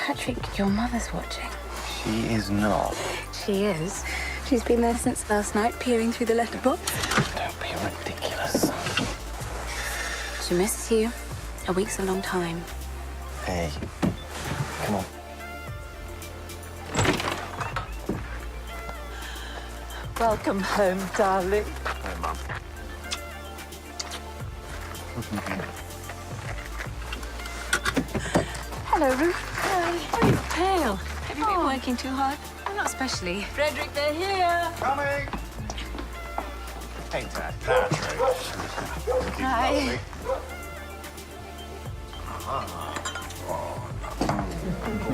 Patrick, your mother's watching. She is not. She is. She's been there since last night, peering through the letterbox. Don't be ridiculous. She misses you. A week's a long time. Hey, come on. Welcome home, darling. Hey, Mum. Hello, Ruth. Hi. Oh, you're pale. Have you been working too hard? Oh, not especially. Frederick, they're here. Coming! Ain't that Patrick? Hi.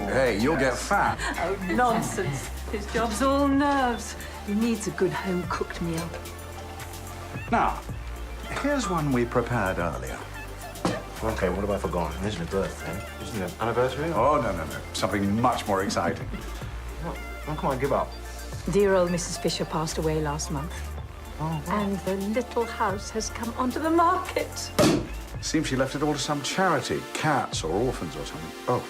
Hey, you'll get fat. Oh, nonsense. His job's all nerves. He needs a good home-cooked meal. Now, here's one we prepared earlier. Okay, what have I forgotten? Isn't it birthday? Isn't it anniversary? Oh, no. Something much more exciting. When can I give up? Dear old Mrs. Fisher passed away last month. Oh, And the little house has come onto the market. Seems she left it all to some charity, cats or orphans or something. Oh,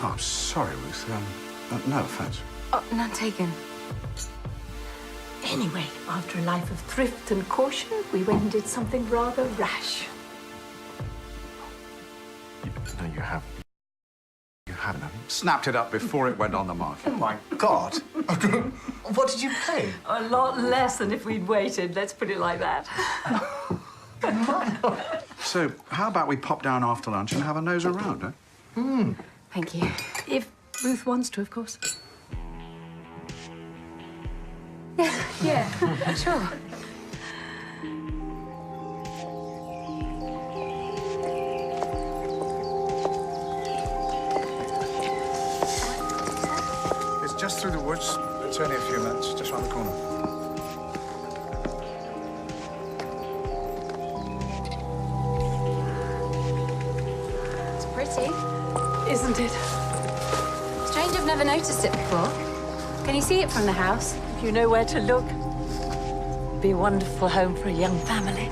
I'm sorry, Ruth. No offense. Oh, none taken. Anyway, after a life of thrift and caution, we went and did something rather rash. No, you haven't. You haven't. Snapped it up before it went on the market. Oh, my God. What did you pay? A lot less than if we'd waited, let's put it like that. So, how about we pop down after lunch and have a nose around, eh? Thank you. If Ruth wants to, of course. Yeah, sure. It's just through the woods. It's only a few minutes, just round the corner. It's pretty. Isn't it? Strange I've never noticed it before. Can you see it from the house? If you know where to look, be a wonderful home for a young family.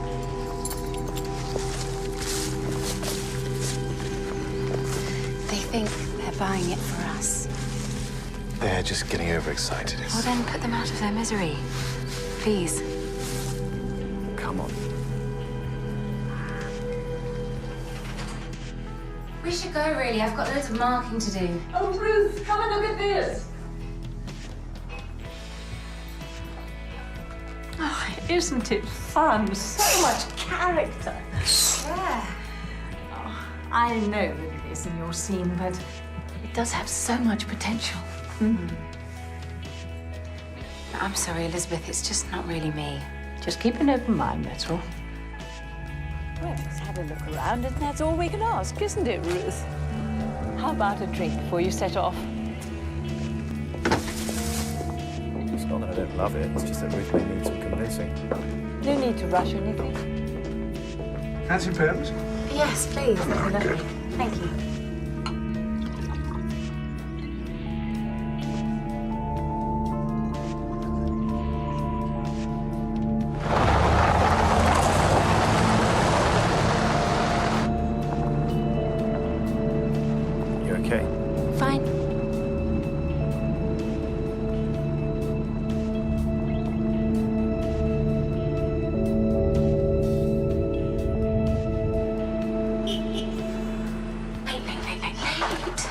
They think they're buying it for us. They're just getting overexcited. Well, then put them out of their misery. Please. Come on. We should go, really. I've got loads of marking to do. Oh, Ruth, come and look at this. Oh, isn't it fun? So much character. Yeah. Oh, I know that it isn't your scene, but it does have so much potential. I'm sorry, Elizabeth. It's just not really me. Just keep an open mind, that's all. Well, let's have a look around, and that's all we can ask, isn't it, Ruth? How about a drink before you set off? It's not that I don't love it. It's just that Ruth may need some convincing. No need to rush anything. Fancy pins? Yes, please. That'd be lovely. Thank you. You okay? Fine. Late.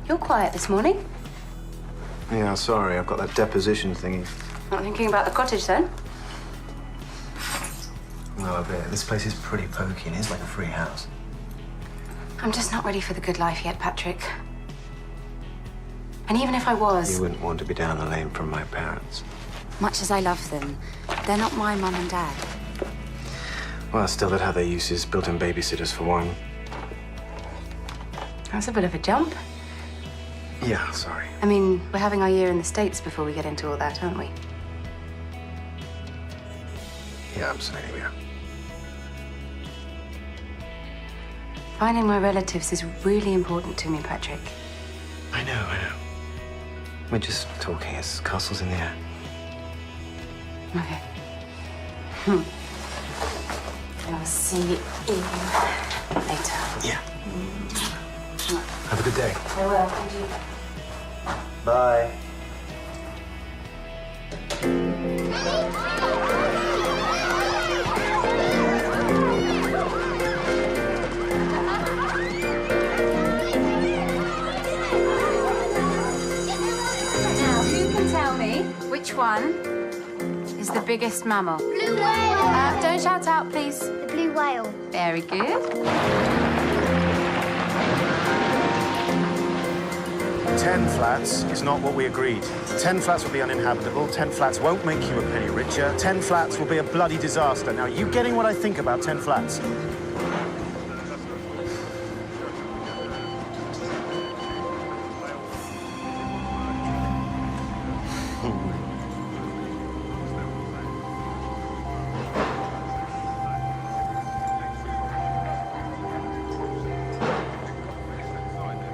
You're quiet this morning. Yeah, sorry. I've got that deposition thingy. Not thinking about the cottage, then? Well, a bit. This place is pretty pokey and it's like a free house. I'm just not ready for the good life yet, Patrick. And even if I was, You wouldn't want to be down the lane from my parents. much as I love them, they're not my mum and dad. Well, still, they'd have their uses. Built-in babysitters, for one. That's a bit of a jump. Yeah, sorry. I mean, we're having our year in the States before we get into all that, aren't we? Yeah, absolutely, we are. Finding my relatives is really important to me, Patrick. I know. We're just talking. It's castles in the air. Okay. I'll see you. later. Yeah. Have a good day. I will. Thank you. Bye. Now, who can tell me which one is the biggest mammal? Blue whale. Don't shout out, please. The blue whale. Very good. 10 flats is not what we agreed. 10 flats will be uninhabitable. 10 flats won't make you a penny richer. 10 flats will be a bloody disaster. Now, are you getting what I think about 10 flats?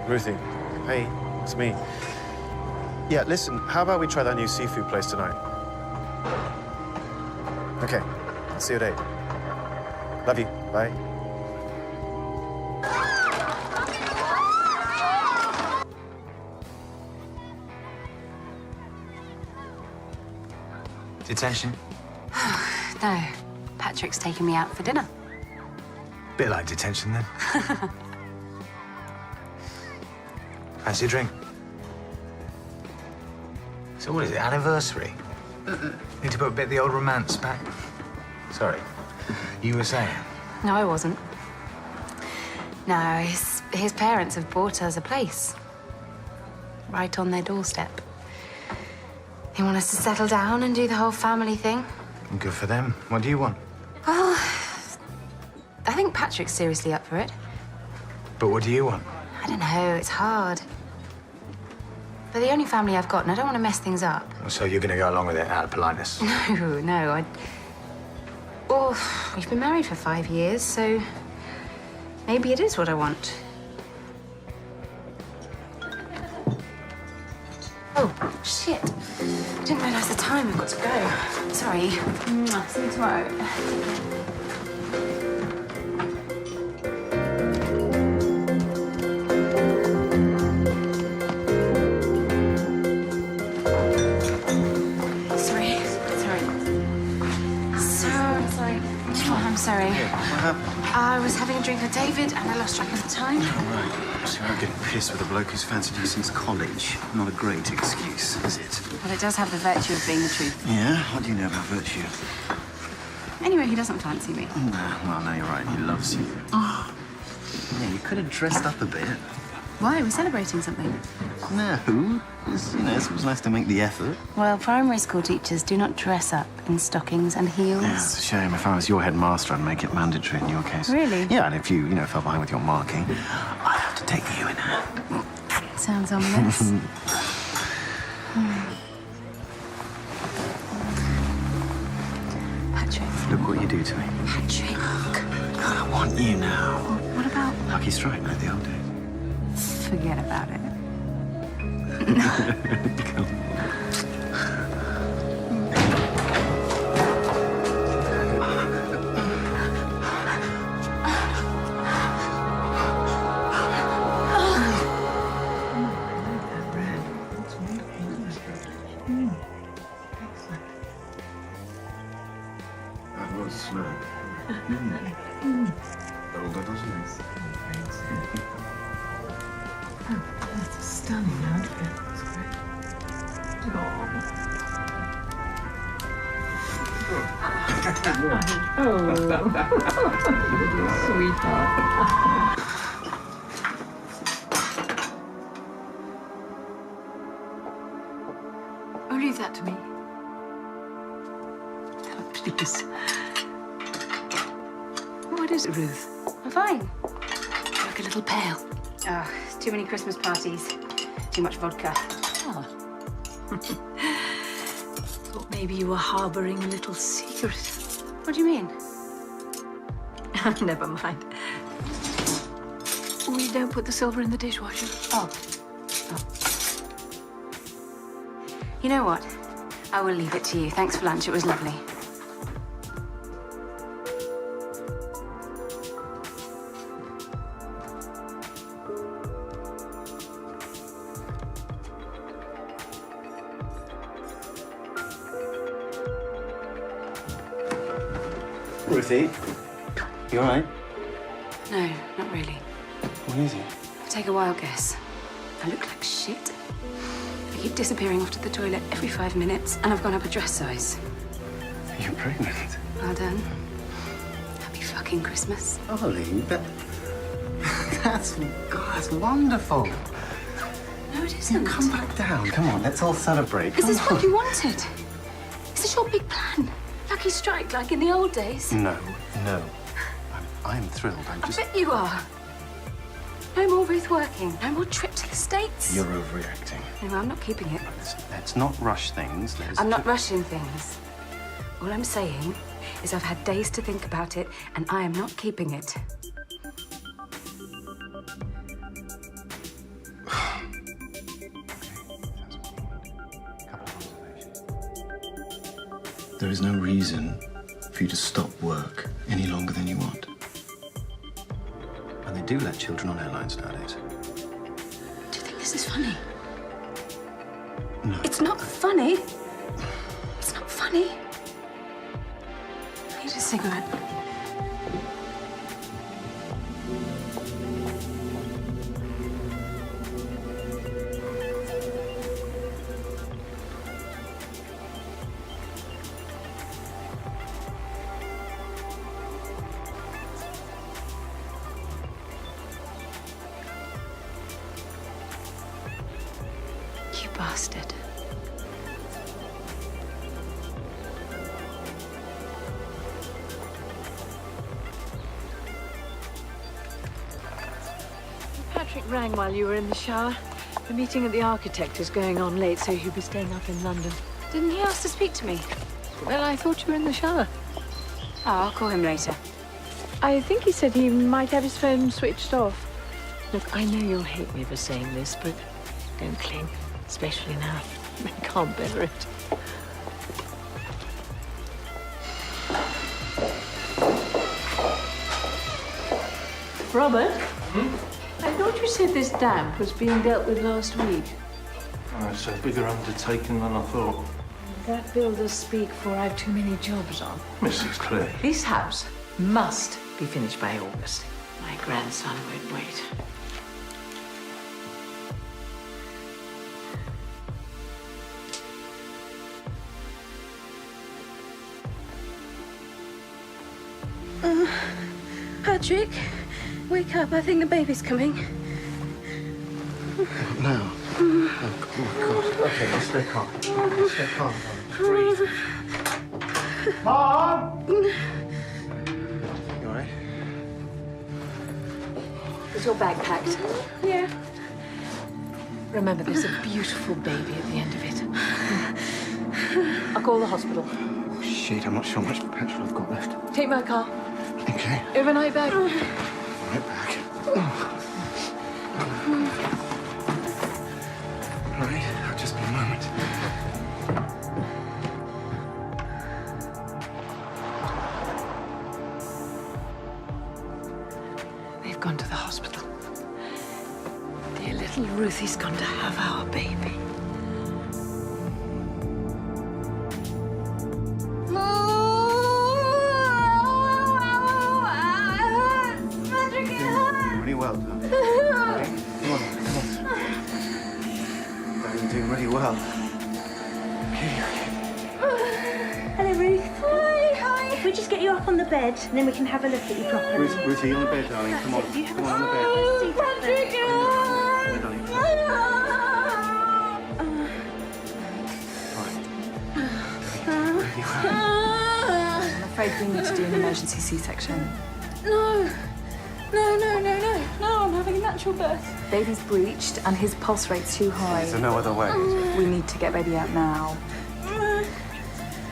Ruthie, hey, it's me. Yeah, listen, how about we try that new seafood place tonight? Okay, I'll see you at 8. Love you, bye. Detention? No, Patrick's taking me out for dinner. Bit like detention, then. Fancy a drink? So what is it, anniversary? Need to put a bit of the old romance back? Sorry, you were saying? No, I wasn't. No, his parents have bought us a place. Right on their doorstep. They want us to settle down and do the whole family thing. Good for them. What do you want? Well, I think Patrick's seriously up for it. But what do you want? I don't know, it's hard. They're the only family I've got, and I don't want to mess things up. So you're gonna go along with it out of politeness? No, Oh, we've been married for 5 years, so maybe it is what I want. Oh, shit. Didn't realize the time. I've got to go. Sorry. See you tomorrow. Sorry. What happened? I was having a drink with David and I lost track of the time. Oh, right. So I'm getting pissed with a bloke who's fancied you since college. Not a great excuse, is it? Well, it does have the virtue of being the truth. Yeah? What do you know about virtue? Anyway, he doesn't fancy me. Well, no, you're right. He loves you. Oh. Yeah, you could have dressed up a bit. Why? Are we celebrating something? No. It was nice to make the effort. Well, primary school teachers do not dress up in stockings and heels. Yeah, it's a shame. If I was your headmaster, I'd make it mandatory in your case. Really? Yeah, and if you fell behind with your marking, I'd have to take you in hand. Sounds ominous. Patrick. Look what you do to me. Patrick. God, I want you now. What about... Lucky strike, like the old days. Forget about it. That was slow. Older, doesn't it? That's a stunning outfit. It's great. Sweetheart. Oh, leave that to me. Oh, please. What is it, Ruth? I'm fine. You look a little pale. Oh, too many Christmas parties. Too much vodka. Ah. Thought maybe you were harboring a little secret. What do you mean? Never mind. We don't put the silver in the dishwasher. Oh. You know what? I will leave it to you. Thanks for lunch. It was lovely. Ruthie. You all right? No, not really. What is it? Take a wild guess. I look like shit. I keep disappearing off to the toilet every 5 minutes, and I've gone up a dress size. You're pregnant. Well done. Happy fucking Christmas. Ollie, that's wonderful. No, it isn't. Come back down. Come on, let's all celebrate. Is this what you wanted? Is this your big plan? Lucky strike, like in the old days? No. I'm thrilled. I bet you are. No more Ruth working. No more trip to the States. You're overreacting. No, I'm not keeping it. Let's not rush things. I'm not rushing things. All I'm saying is I've had days to think about it, and I am not keeping it. There is no reason for you to stop work any longer than you want. And they do let children on airlines nowadays. Do you think this is funny? No. It's not funny. It's not funny. I need a cigarette. You bastard. Patrick rang while you were in the shower. The meeting at the architect is going on late, so he'll be staying up in London. Didn't he ask to speak to me? Well, I thought you were in the shower. Oh, I'll call him later. I think he said he might have his phone switched off. Look, I know you'll hate me for saying this, but don't cling, especially now. I can't bear it. Robert? I thought you said this damp was being dealt with last week. Oh, it's a bigger undertaking than I thought. That bill does speak for I have too many jobs on. Mrs. Clay. This house must be finished by August. My grandson won't wait. Patrick, wake up. I think the baby's coming. No. Oh, God. Okay, let's stay calm. Let's stay calm. Breathe. Mom! You all right? Is your bag packed? Yeah. Remember, there's a beautiful baby at the end of it. I'll call the hospital. Oh, shit, I'm not sure how much petrol I've got left. Take my car. Okay. Overnight bag. Right back. All right, I'll just be a moment. They've gone to the hospital. Dear little Ruthie's gone to have our baby. Really well done. Right? Come on. You're doing really well. Okay. Hello, Ruth. Hi. If we just get you up on the bed, and then we can have a look at you properly. Ruthie, on the bed, darling. Come on. Do you have Come a on the bed. Patrick. Come on, darling. Really well. I'm afraid we need to do an emergency C-section. No, I'm having a natural birth. Baby's breached and his pulse rate's too high. There's no other way. We need to get baby out now.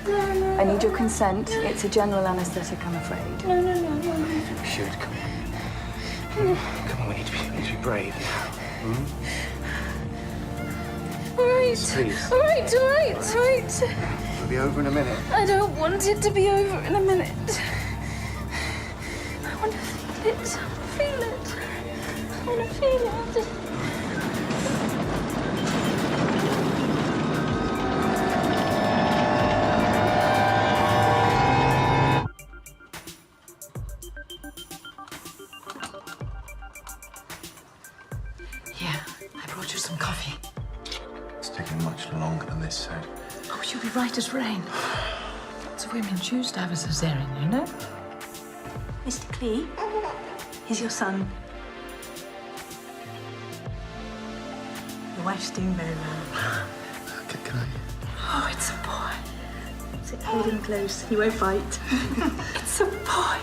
I need your consent. It's a general anaesthetic, I'm afraid. No. We should. Come on. Come on, we need to be brave now. All right. Please. All right. It'll be over in a minute. I don't want it to be over in a minute. I want to feel it. I want to feel it. brought you some coffee. It's taking much longer than this, so... Oh, you'll be right as rain. Lots of women choose to have a cesarean, you know? Mr. Clee, here's your son. Your wife's doing very well. Can I? Oh, it's a boy. Sit, hold him close. He won't fight. It's a boy.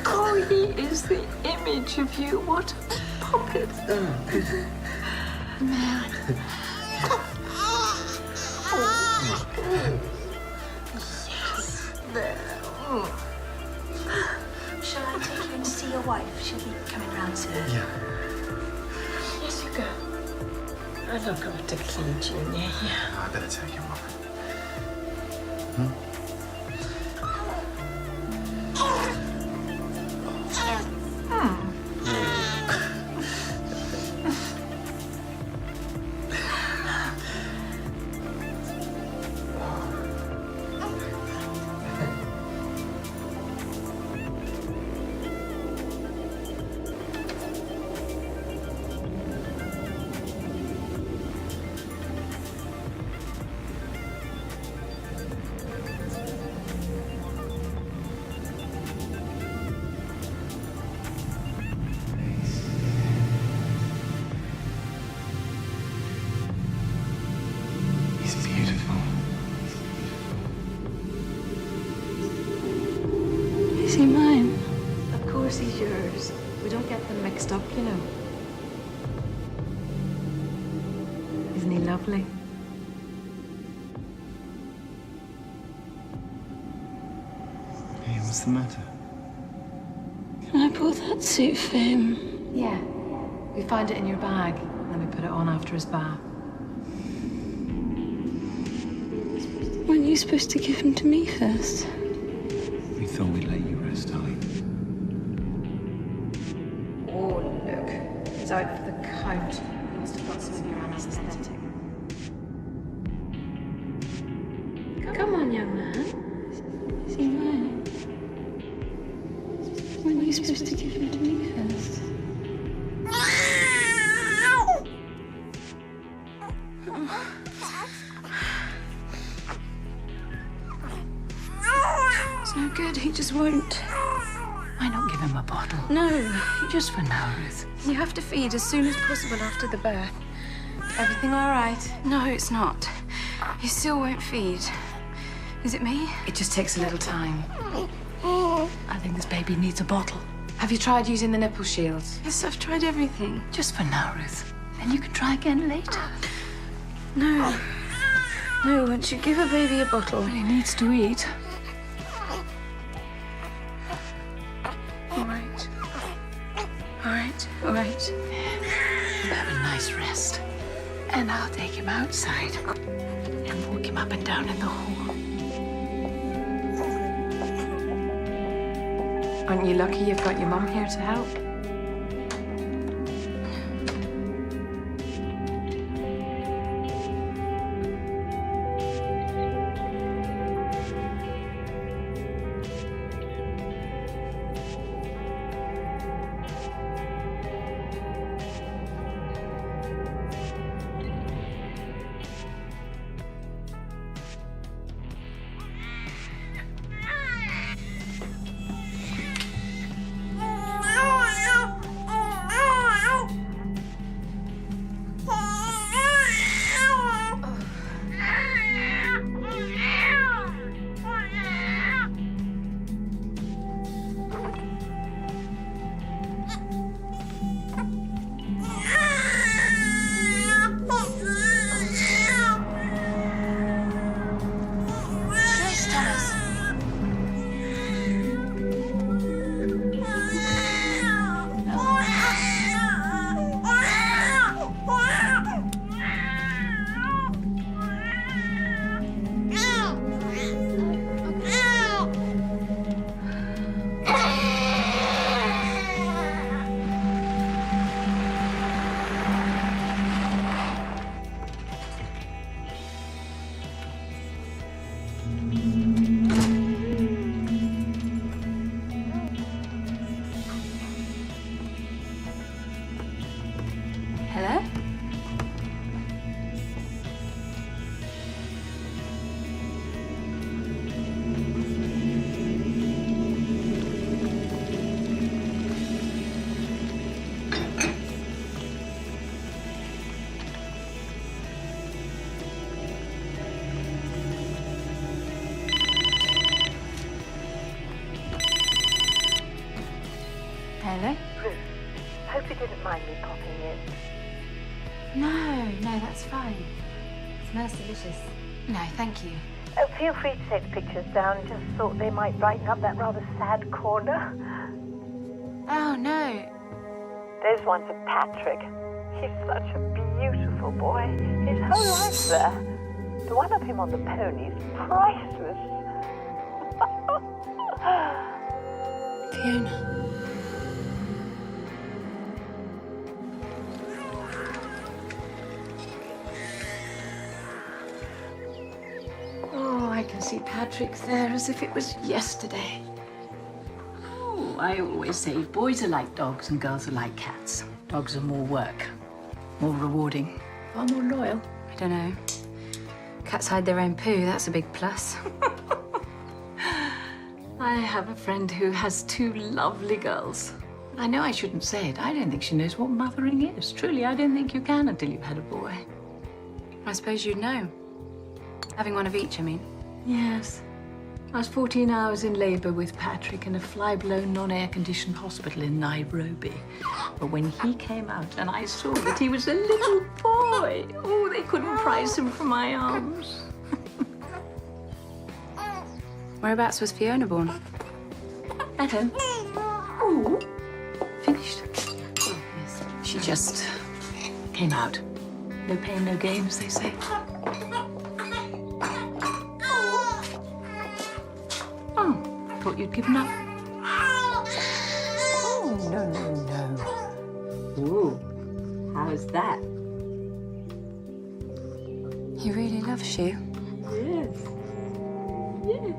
Oh, he is the image of you. What a puppet. Man. Yes. There. Shall I take you in to see your wife? She'll be coming round soon. Yeah. Yes, you go. I'll look after Clee, Junior. Yeah. I better take him off. He's beautiful. Is he mine? Of course he's yours. We don't get them mixed up, you know. Isn't he lovely? Hey, what's the matter? Can I bought that suit for him? Yeah. We found it in your bag, and then we put it on after his bath. Weren't you supposed to give him to me first? We thought we'd let you rest, darling. Oh, look. He's out for the count. Must have got some of your anesthetic. Come on, young man. Is he mine? Weren't you supposed to give him to me first? It's no good. He just won't. Why not give him a bottle? No. Just for now, Ruth. You have to feed as soon as possible after the birth. Everything all right? No, it's not. He still won't feed. Is it me? It just takes a little time. I think this baby needs a bottle. Have you tried using the nipple shields? Yes, I've tried everything. Just for now, Ruth. Then you can try again later. No. No, once you give a baby a bottle. He needs to eat. All right. All right. All right. Have a nice rest. And I'll take him outside and walk him up and down in the hall. Aren't you lucky you've got your mum here to help? Hello? Ruth, hope you didn't mind me popping in. No, that's fine. It smells delicious. No, thank you. Oh, feel free to take the pictures down. Just thought they might brighten up that rather sad corner. Oh, no. There's one for Patrick. He's such a beautiful boy. His whole life's there. The one of him on the pony's priceless. Fiona. Oh, I can see Patrick there as if it was yesterday. Oh, I always say boys are like dogs and girls are like cats. Dogs are more work, more rewarding, far more loyal. I don't know. Cats hide their own poo, that's a big plus. I have a friend who has 2 lovely girls. I know I shouldn't say it. I don't think she knows what mothering is. Truly, I don't think you can until you've had a boy. I suppose you'd know. Having one of each, I mean. Yes. I was 14 hours in labour with Patrick in a fly-blown, non-air-conditioned hospital in Nairobi. But when he came out and I saw that he was a little boy, oh, they couldn't prise him from my arms. Whereabouts was Fiona born? At home. Oh, finished. Oh, yes. She just came out. No pain, no gain, as they say. Oh, thought you'd given up. Oh, no. Ooh, how's that? He really loves you. Yes. Yes.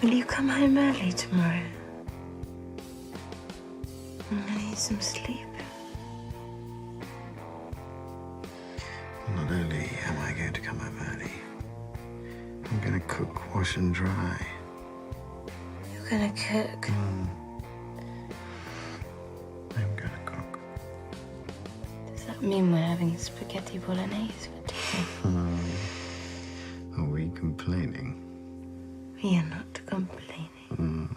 Will you come home early tomorrow? I need some sleep. Not only am I going to come home early, I'm going to cook, wash and dry. You're gonna cook? I'm going to cook. Does that mean we're having spaghetti bolognese for dinner? Are we complaining? We are not complaining.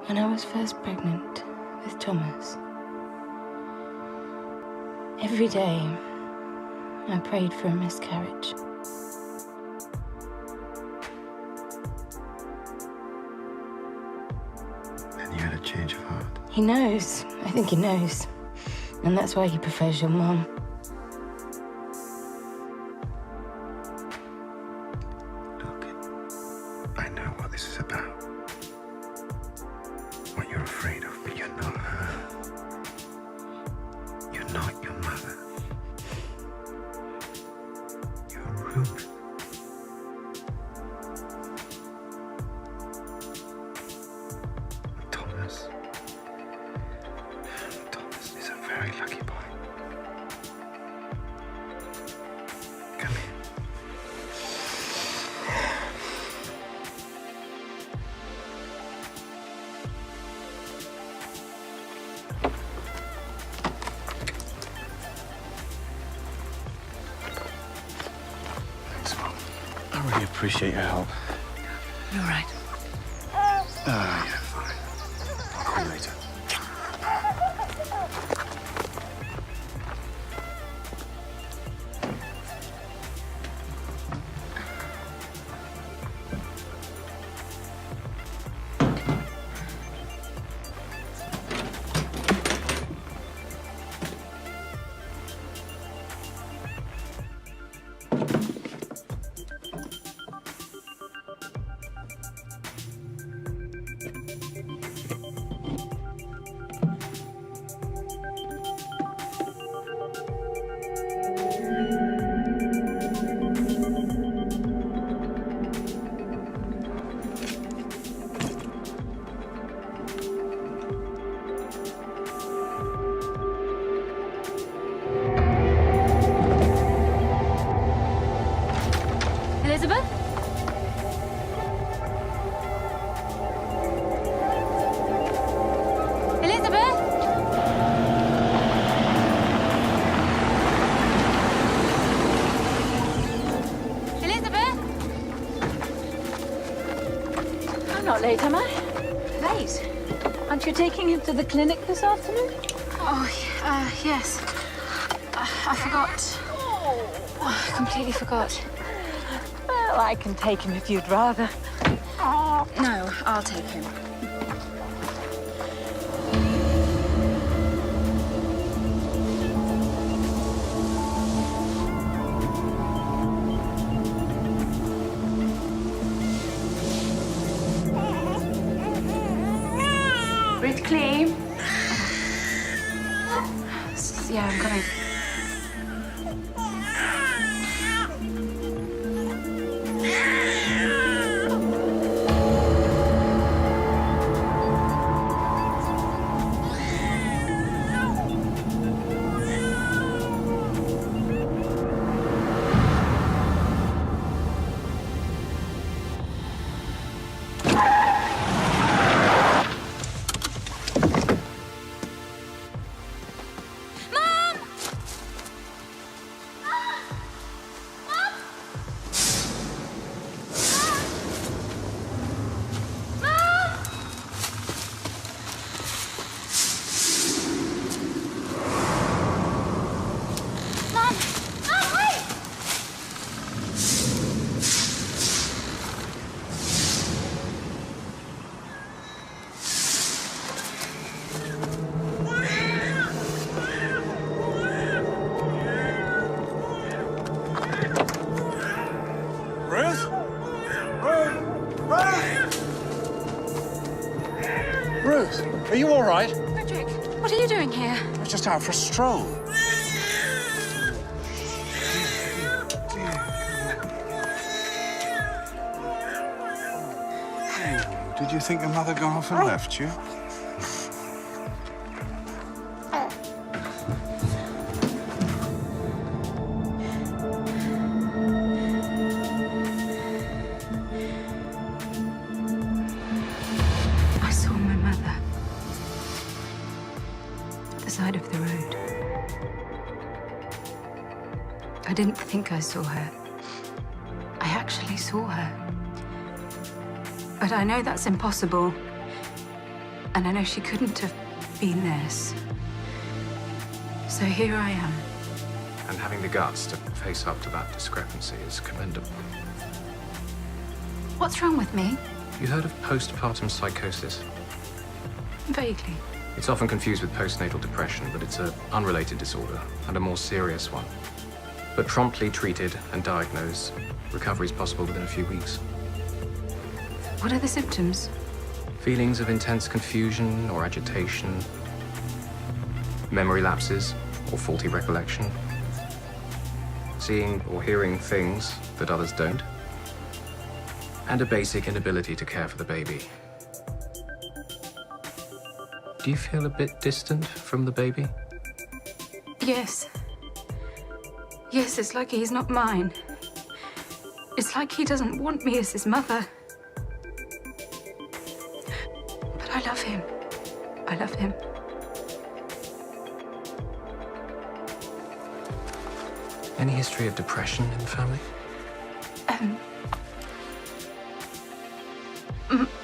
When I was first pregnant with Thomas, every day I prayed for a miscarriage. Then you had a change of heart. He knows. I think he knows. And that's why he prefers your mom. Look, I know what this is about. What you're afraid of, but you're not her. You're not your mother. You're Ruth. Thomas is a very lucky boy. I really appreciate your help. You're right. Yeah, fine. I'll call you later. Elizabeth? Elizabeth? Elizabeth? I'm not late, am I? Late? Aren't you taking him to the clinic this afternoon? Oh, yes. I forgot. I completely forgot. Well, I can take him if you'd rather. No, I'll take him. Breathe clean. Yeah, I'm coming. Ruth? Ruth, are you all right? Frederick, what are you doing here? I was just out for a stroll. Oh, did you think your mother gone off and left you? I saw my mother at the side of the road. I didn't think I saw her. I actually saw her. But I know that's impossible. And I know she couldn't have been theirs. So here I am. And having the guts to face up to that discrepancy is commendable. What's wrong with me? You heard of postpartum psychosis? Vaguely. It's often confused with postnatal depression, but it's an unrelated disorder and a more serious one. But promptly treated and diagnosed, recovery is possible within a few weeks. What are the symptoms? Feelings of intense confusion or agitation, memory lapses or faulty recollection, seeing or hearing things that others don't, and a basic inability to care for the baby. Do you feel a bit distant from the baby? Yes. Yes, it's like he's not mine. It's like he doesn't want me as his mother. But I love him. I love him. Any history of depression in the family?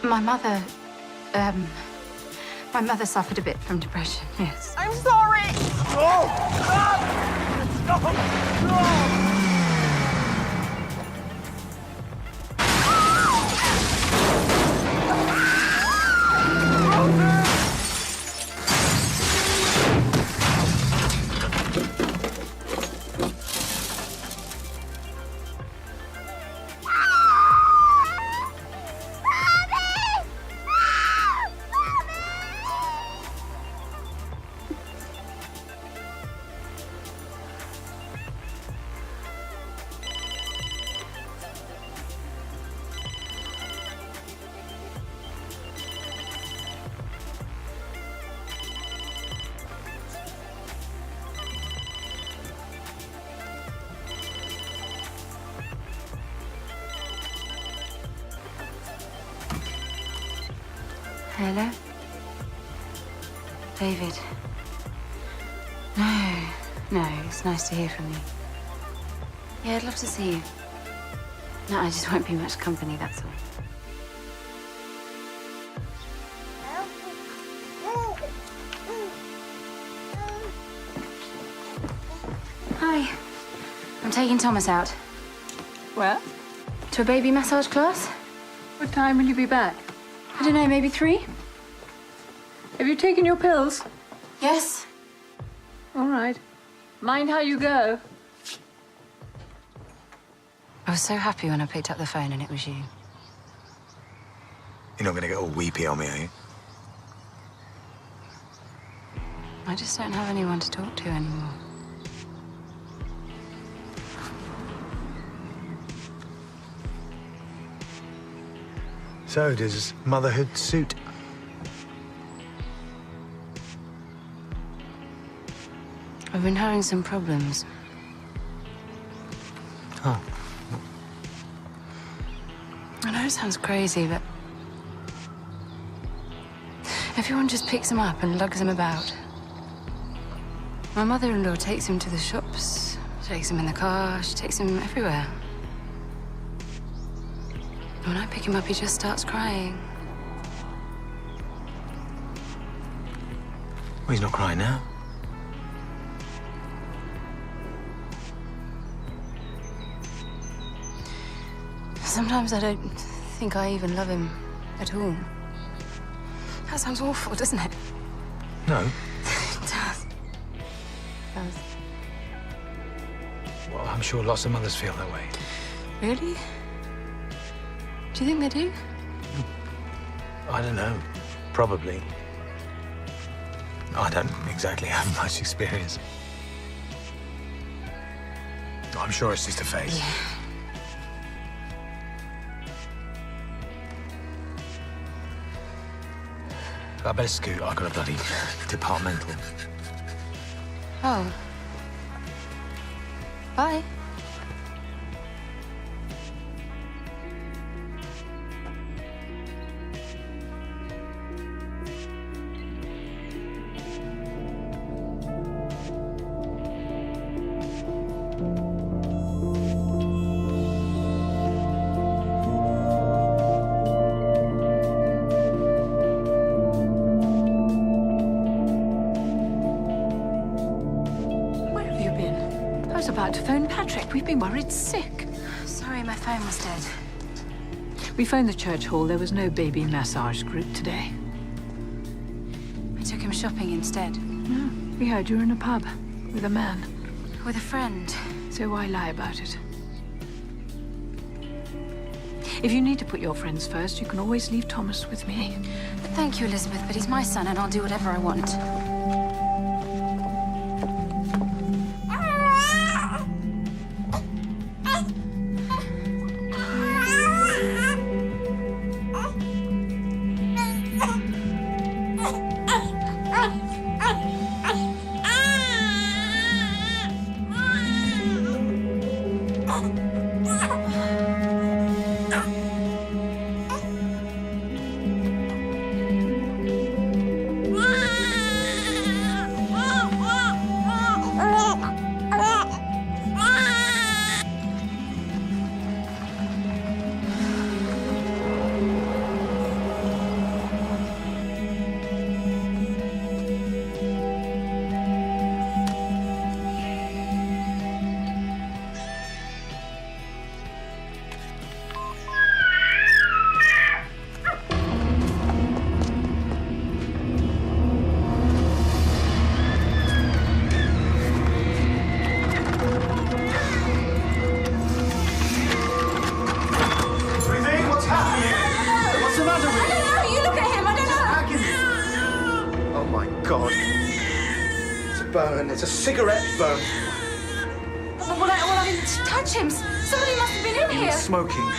My mother, my mother suffered a bit from depression, yes. I'm sorry! Hello? David? No, it's nice to hear from you. Yeah, I'd love to see you. No, I just won't be much company, that's all. Hi. I'm taking Thomas out. Where? To a baby massage class? What time will you be back? I don't know, maybe 3? Have you taken your pills? Yes. All right. Mind how you go. I was so happy when I picked up the phone and it was you. You're not going to get all weepy on me, are you? I just don't have anyone to talk to anymore. So, does motherhood suit? I've been having some problems. Oh. I know it sounds crazy, but everyone just picks him up and lugs him about. My mother-in-law takes him to the shops, takes him in the car, she takes him everywhere. When I pick him up, he just starts crying. Well, he's not crying now. Sometimes I don't think I even love him at all. That sounds awful, doesn't it? No. It does. Well, I'm sure lots of mothers feel that way. Really? Do you think they do? I don't know. Probably. I don't exactly have much experience. I'm sure it's just a phase. Yeah. I better scoot. I've got a bloody departmental. Oh. Bye. About to phone Patrick. We've been worried sick. Sorry, my phone was dead. We phoned the church hall. There was no baby massage group today. I took him shopping instead. No, we heard you were in a pub with a man. With a friend. So why lie about it? If you need to put your friends first, you can always leave Thomas with me. Thank you, Elizabeth, but he's my son and I'll do whatever I want. It's a cigarette burn. Well, I didn't touch him. Somebody must have been in here. Smoking.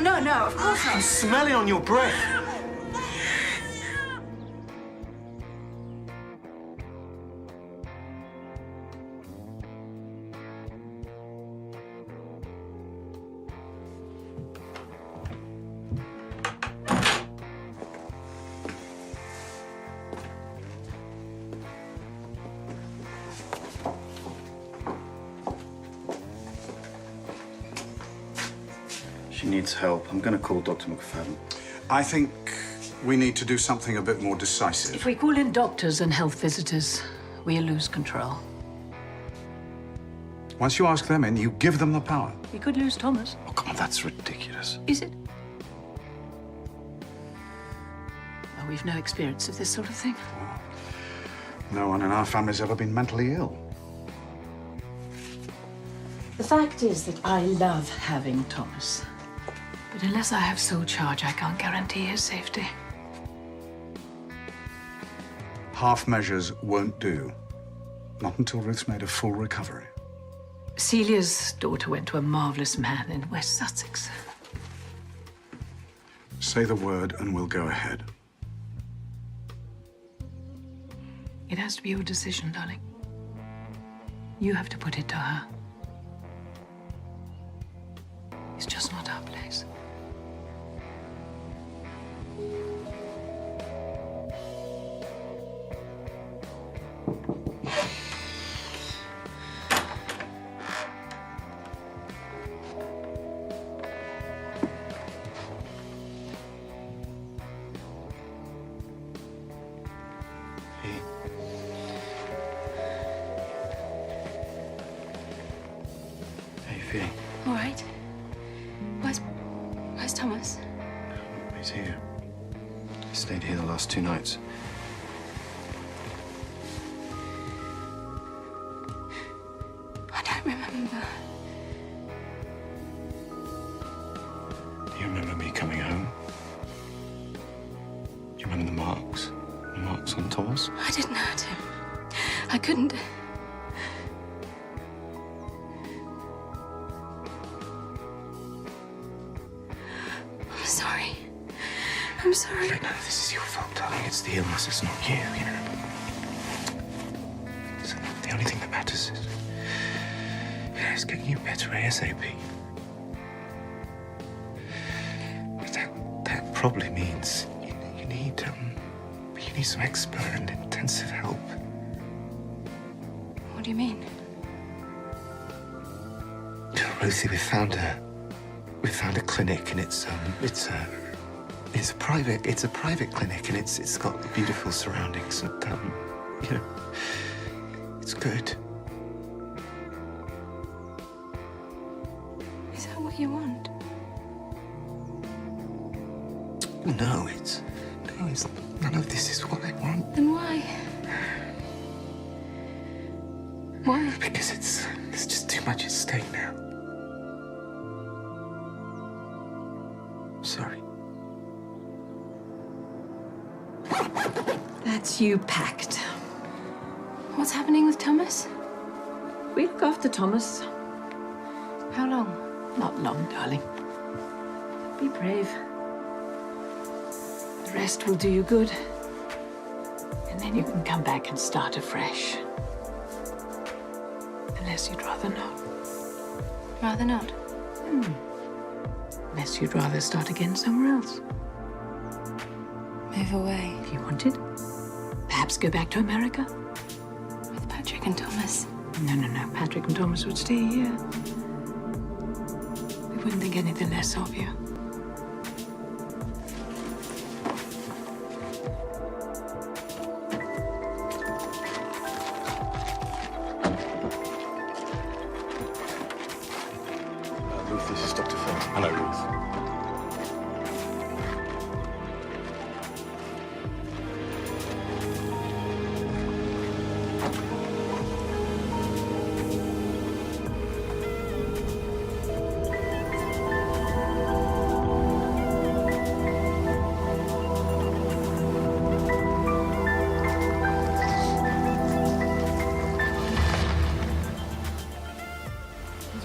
No, of course not. I'm smelling on your breath. She needs help. I'm going to call Dr. McFadden. I think we need to do something a bit more decisive. If we call in doctors and health visitors, we'll lose control. Once you ask them in, you give them the power. We could lose Thomas. Oh, come on, that's ridiculous. Is it? Well, we've no experience of this sort of thing. No one in our family's ever been mentally ill. The fact is that I love having Thomas. But unless I have sole charge, I can't guarantee his safety. Half measures won't do. Not until Ruth's made a full recovery. Celia's daughter went to a marvelous man in West Sussex. Say the word and we'll go ahead. It has to be your decision, darling. You have to put it to her. It's just not our place. How you feeling? All right. Where's Thomas? He's here. He stayed here the last 2 nights. I don't remember. Do you remember me coming home? Do you remember the marks? The marks on Thomas? I didn't hurt him. I couldn't. I'm sorry. But none of this is your fault, darling. It's the illness, it's not you, you know. So the only thing that matters is getting you better ASAP. But that probably means you need some expert and intensive help. What do you mean? Ruthie, we found a clinic, and it's a private clinic, and it's got beautiful surroundings, and you know, it's good. Is that what you want? No, none of this is what I want. Then why? Why? Because there's just too much at stake now. Sorry. That's you packed. What's happening with Thomas? We look after Thomas. How long? Not long, darling. Be brave. The rest will do you good. And then you can come back and start afresh. Unless you'd rather not. Rather not. Unless you'd rather start again somewhere else. Move away. If you wanted. Perhaps go back to America. With Patrick and Thomas. No. Patrick and Thomas would stay here. We wouldn't think anything less of you. Ruth, this is Dr. Feld. Hello, Ruth.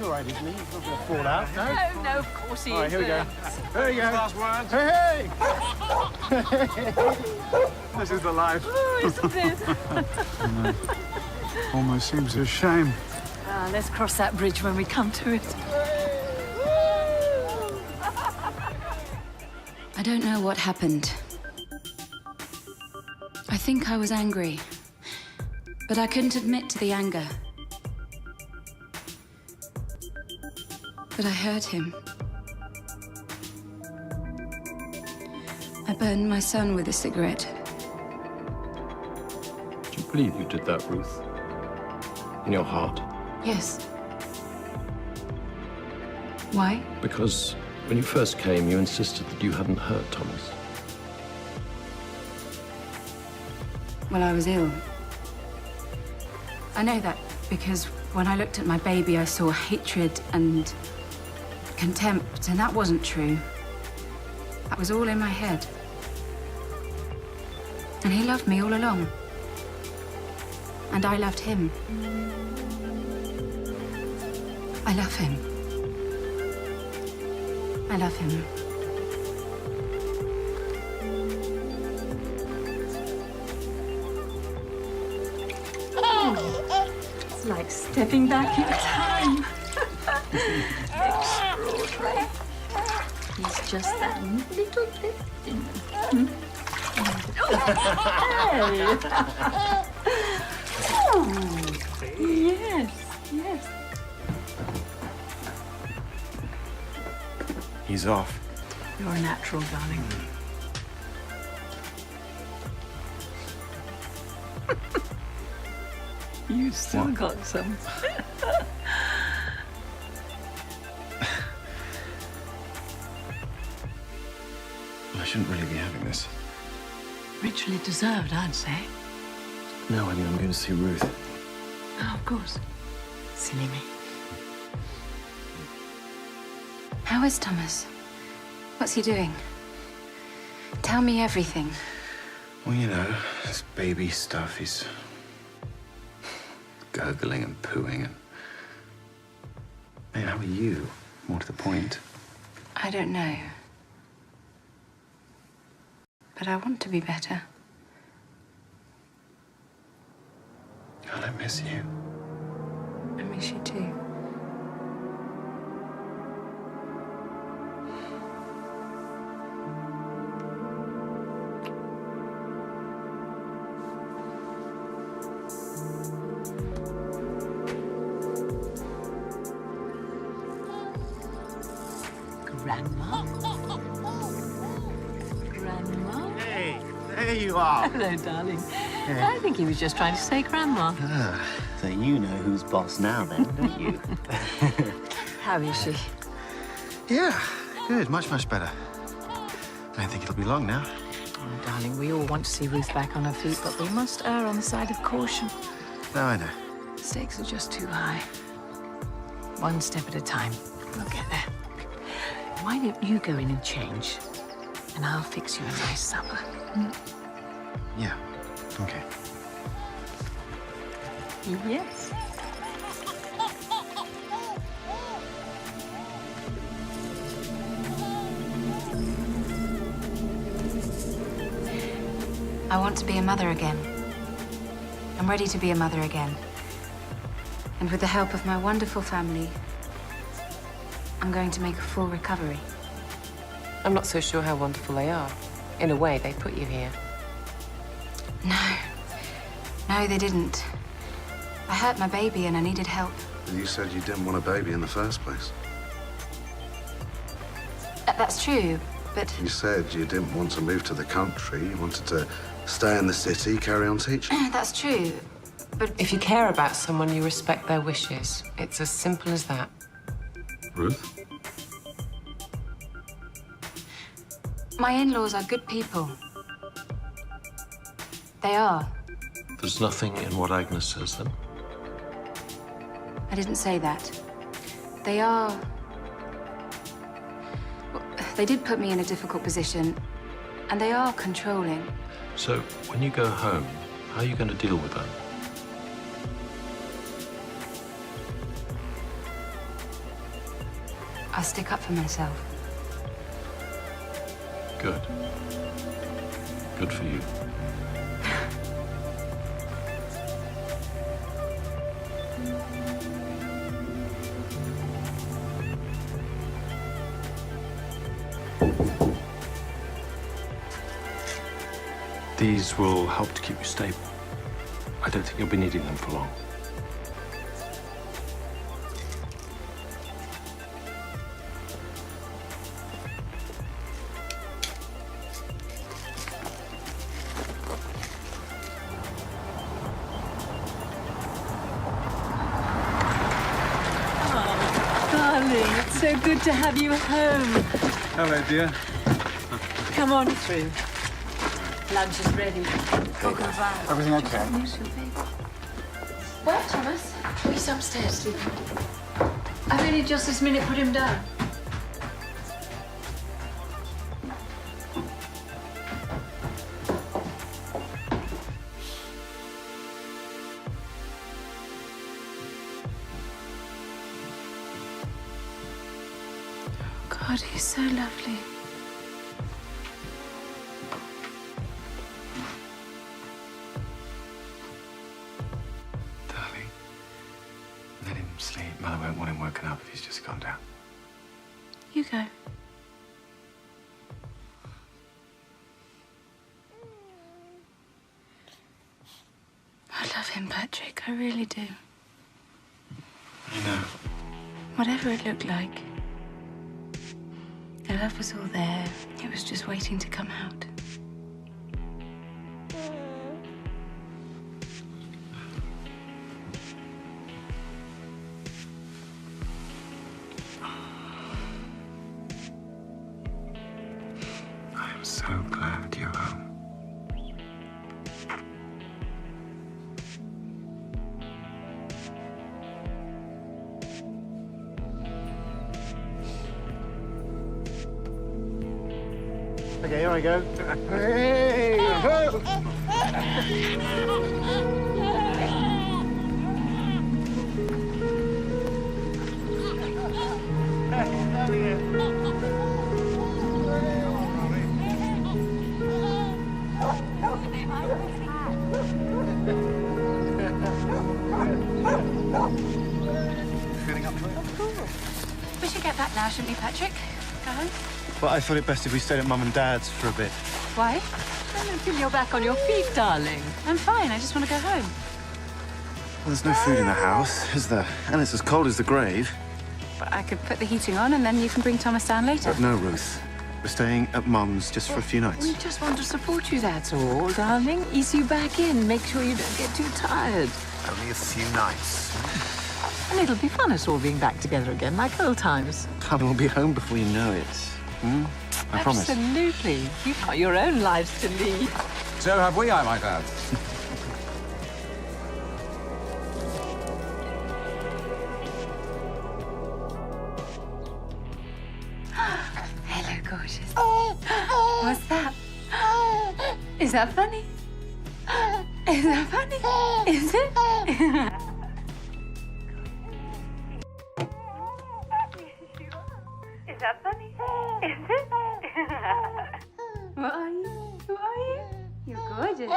He's all right, isn't he? He's not going to fall out, no? No, no, of course he All right, is. here we go. There you go. Last words. Hey, hey! This is the life. Oh, isn't it? Almost seems a shame. Let's cross that bridge when we come to it. I don't know what happened. I think I was angry, but I couldn't admit to the anger. But I hurt him. I burned my son with a cigarette. Do you believe you did that, Ruth? In your heart? Yes. Why? Because when you first came, you insisted that you hadn't hurt Thomas. Well, I was ill. I know that because when I looked at my baby, I saw hatred and contempt, and that wasn't true. That was all in my head. And he loved me all along. And I loved him. I love him. I love him. It's like stepping back in time. Extraordinary. He's just that little bit thinner. Oh, yes, yes. He's off. You're a natural, darling. You still got some. I shouldn't really be having this. Richly deserved, I'd say. No, I mean, I'm going to see Ruth. Oh, of course. Silly me. How is Thomas? What's he doing? Tell me everything. Well, you know, this baby stuff, he's gurgling and pooing and... Hey, how are you? More to the point. I don't know. But I want to be better. God, I miss you. I miss you too. Grandma? Grandma? Hey, there you are. Hello, darling. I think he was just trying to say Grandma. Ah, so you know who's boss now then, don't you? How is she? Yeah, good. Much, much better. I don't think it'll be long now. Oh, darling, we all want to see Ruth back on her feet, but we must err on the side of caution. No, I know. Stakes are just too high. One step at a time. We'll get there. Why don't you go in and change, and I'll fix you a nice supper. Yeah, okay. Yes. I want to be a mother again. I'm ready to be a mother again. And with the help of my wonderful family, I'm going to make a full recovery. I'm not so sure how wonderful they are. In a way, they put you here. No. No, they didn't. I hurt my baby and I needed help. You said you didn't want a baby in the first place. That's true, but... You said you didn't want to move to the country. You wanted to stay in the city, carry on teaching. That's true, but... If you care about someone, you respect their wishes. It's as simple as that. Ruth? My in-laws are good people. They are. There's nothing in what Agnes says, then? I didn't say that. They are... Well, they did put me in a difficult position, and they are controlling. So, when you go home, how are you going to deal with that? I'll stick up for myself. Good. Good for you. These will help to keep you stable. I don't think you'll be needing them for long. Darling, it's so good to have you home. Hello, dear. Come on through. Lunch is ready. Go, go, bye. Everything okay? Where, Thomas? Oh, he's upstairs sleeping. I've only just this minute put him down. God, he's so lovely. Darling, let him sleep. Mother won't want him woken up if he's just gone down. You go. I love him, Patrick. I really do. I know. Whatever it looked like, the love was all there. It was just waiting to come out. I'm so glad you're home. Okay, here I go. Hey! Feeling up to it? We should get back now, shouldn't we, Patrick? Go home? Well, I thought it best if we stayed at Mum and Dad's for a bit. Why? Until you're back on your feet, darling. I'm fine. I just want to go home. Well, there's no food in the house, is there? And it's as cold as the grave. But I could put the heating on and then you can bring Thomas down later. But no, Ruth. We're staying at Mum's just for a few nights. We just want to support you, that's all, darling. Ease you back in. Make sure you don't get too tired. Only a few nights. And it'll be fun us all being back together again, like old times. Darling, we'll be home before you know it. Hmm? I promise. Absolutely. You've got your own lives to lead. So have we, I might add. Hello, gorgeous. What's that? Is that funny? Is that funny? Is it? Is that funny? Is it? What are you? Who are you? You're gorgeous.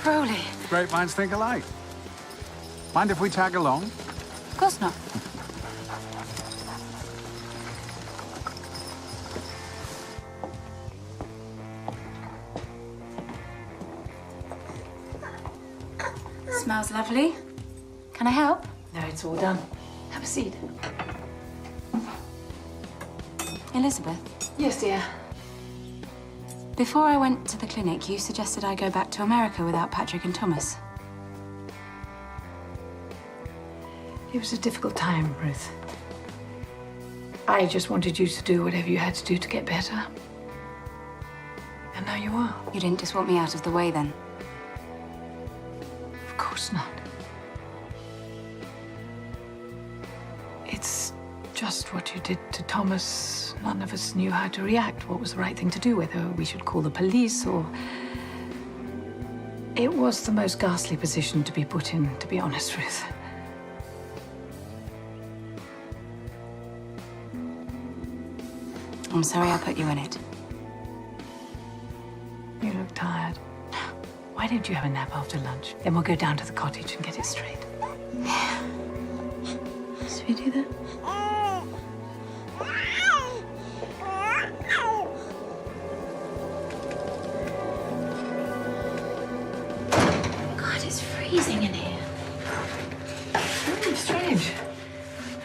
Rolly. Great minds think alike. Mind if we tag along? Of course not. Smells lovely. Can I help? No, it's all done. Have a seat. Elizabeth, Yes, dear. before I went to the clinic, you suggested I go back to America without Patrick and Thomas. It was a difficult time, Ruth. I just wanted you to do whatever you had to do to get better. And now you are. You didn't just want me out of the way then? Of course not. It's just what you did to Thomas. None of us knew how to react, what was the right thing to do, whether we should call the police or... It was the most ghastly position to be put in, to be honest, Ruth. I'm sorry I put you in it. You look tired. Why don't you have a nap after lunch? Then we'll go down to the cottage and get it straight. Should we do that? God, it's freezing in here. Strange.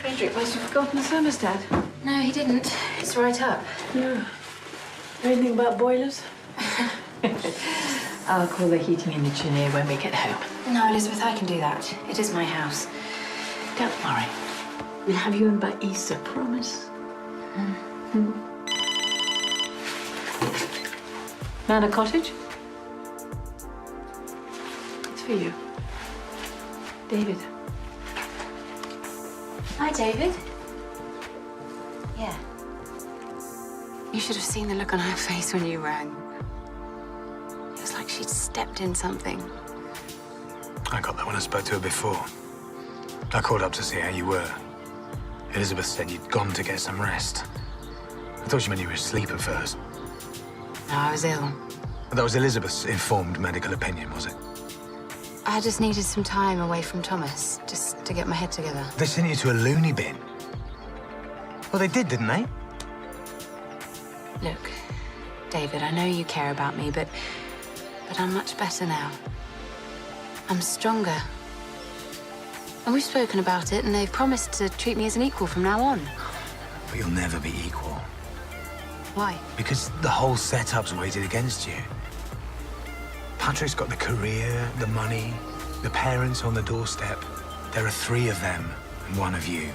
Frederick must have forgotten the thermostat. No, he didn't. It's right up. Yeah. Anything about boilers? I'll call the heating engineer when we get home. No, Elizabeth, I can do that. It is my house. Don't worry. We'll have you in by Easter, promise? Manor Cottage? It's for you. David. Hi, David. Yeah. You should have seen the look on her face when you rang. It was like she'd stepped in something. I got that when I spoke to her before. I called up to see how you were. Elizabeth said you'd gone to get some rest. I thought she meant you were asleep at first. No, I was ill. But that was Elizabeth's informed medical opinion, was it? I just needed some time away from Thomas, just to get my head together. They sent you to a loony bin. Well, they did, didn't they? Look, David, I know you care about me, but I'm much better now. I'm stronger. And we've spoken about it, and they've promised to treat me as an equal from now on. But you'll never be equal. Why? Because the whole setup's weighted against you. Patrick's got the career, the money, the parents on the doorstep. There are 3 of them and 1 of you.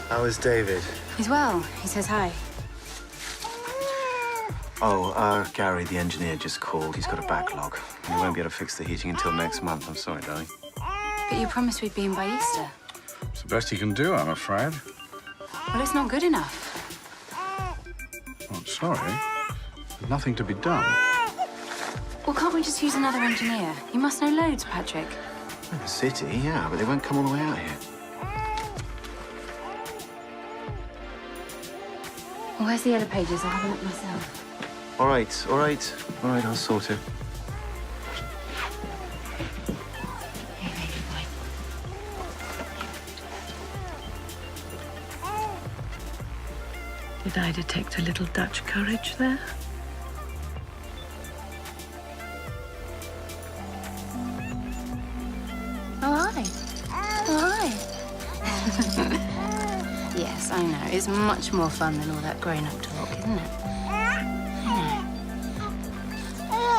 How is David? He's well. He says hi. Oh, Gary, the engineer, just called. He's got a backlog. He won't be able to fix the heating until next month. I'm sorry, darling. But you promised we'd be in by Easter. It's the best you can do, I'm afraid. Well, it's not good enough. I'm sorry. There's nothing to be done. Well, can't we just use another engineer? You must know loads, Patrick. In the city, yeah, but they won't come all the way out here. Well, where's the yellow pages? I'll have a look myself. All right, I'll sort it. Hey, baby boy. Did I detect a little Dutch courage there? Oh, hi. Oh, hi. Yes, I know. It's much more fun than all that grown-up talk, isn't it?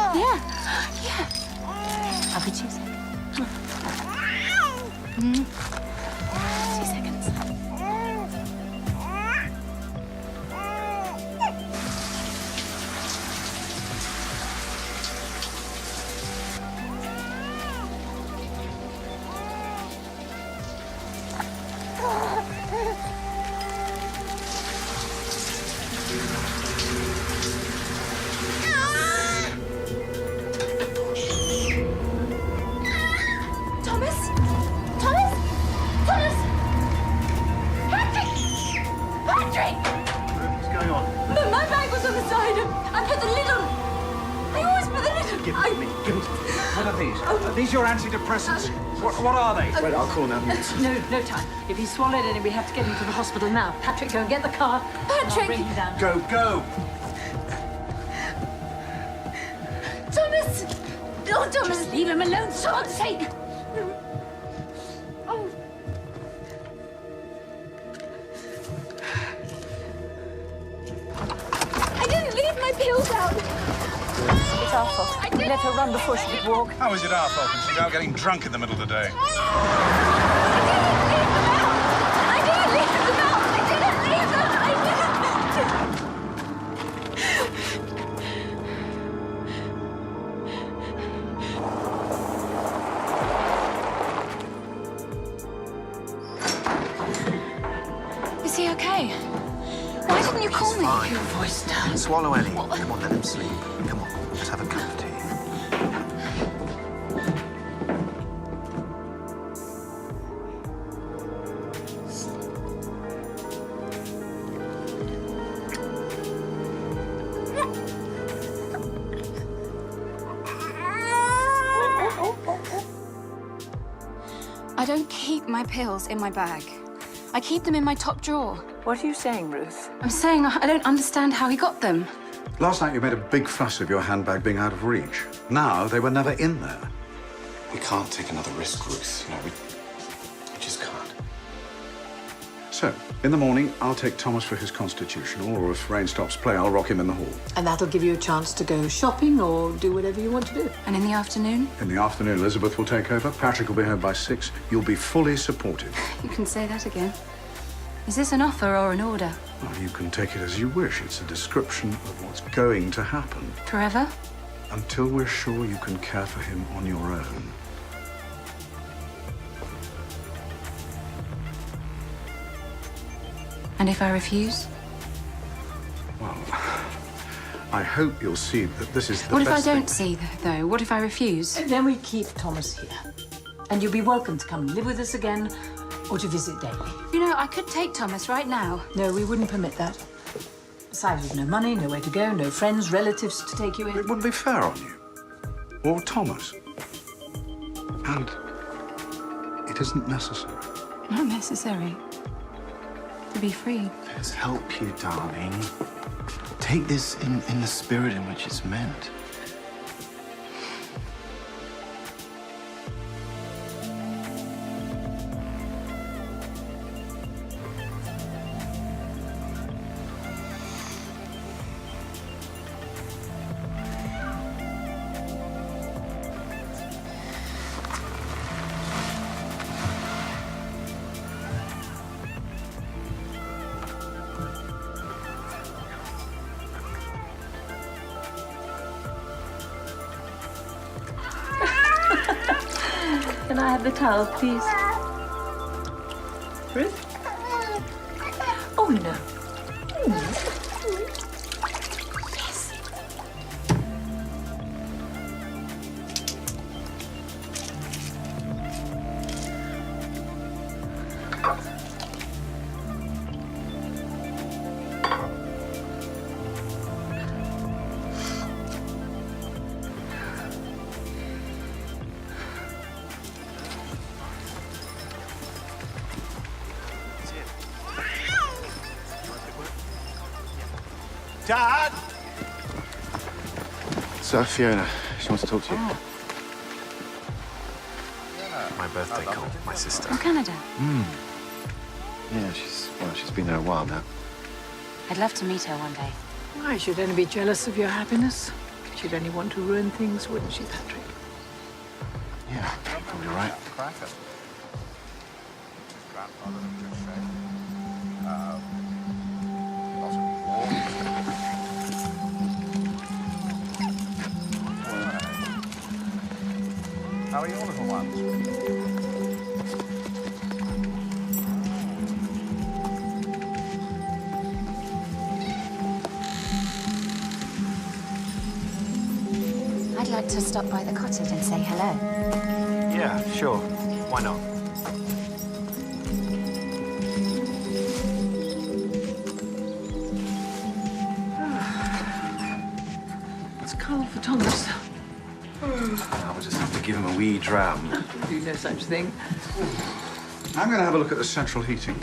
I know. Yeah. I'll be 2 seconds. 2 seconds. Are these your antidepressants? What are they? Wait, I'll call an ambulance. No time. If he's swallowed any, we have to get him to the hospital now. Patrick, go and get the car. Patrick! I'll bring him down. Go! Thomas! Oh, Thomas! Just leave him alone, for God's sake. her run before she could walk. How is it our fault if she's out getting drunk in the middle of the day? Is he okay? Why didn't you call me? Fine. Your voice down. Swallow Ellie. Come on, let him sleep. Come on, let's have a cup of tea. I don't keep my pills in my bag. I keep them in my top drawer. What are you saying, Ruth? I'm saying I don't understand how he got them. Last night you made a big fuss of your handbag being out of reach. Now they were never in there. We can't take another risk, Ruth. No, we just can't. So, in the morning, I'll take Thomas for his constitutional, or if rain stops play, I'll rock him in the hall. And that'll give you a chance to go shopping or do whatever you want to do. And in the afternoon? In the afternoon, Elizabeth will take over. Patrick will be home by 6. You'll be fully supported. You can say that again. Is this an offer or an order? Well, you can take it as you wish. It's a description of what's going to happen. Forever? Until we're sure you can care for him on your own. And if I refuse? Well, I hope you'll see that this is the What if I best don't see, though? What if I refuse? And then we keep Thomas here. And you'll be welcome to come live with us again or to visit daily. You know, I could take Thomas right now. No, we wouldn't permit that. Besides, you've no money, nowhere to go, no friends, relatives to take you in. It wouldn't be fair on you. Or Thomas. And it isn't necessary. Not necessary. To be free. Let's help you, darling. Take this in the spirit in which it's meant. Can I have the towel, please? Ruth? Oh, no. Yes. Dad! So, Fiona, she wants to talk to you. My birthday call, my sister. From Canada? Yeah, she's been there a while now. I'd love to meet her one day. I should only be jealous of your happiness. She'd only want to ruin things, wouldn't she, Patrick? Yeah, probably right. How are your little ones? I'd like to stop by the cottage and say hello. Yeah, sure. Why not? It's cold for Thomas. I'll just have to give him a wee dram. Do no such thing. I'm going to have a look at the central heating.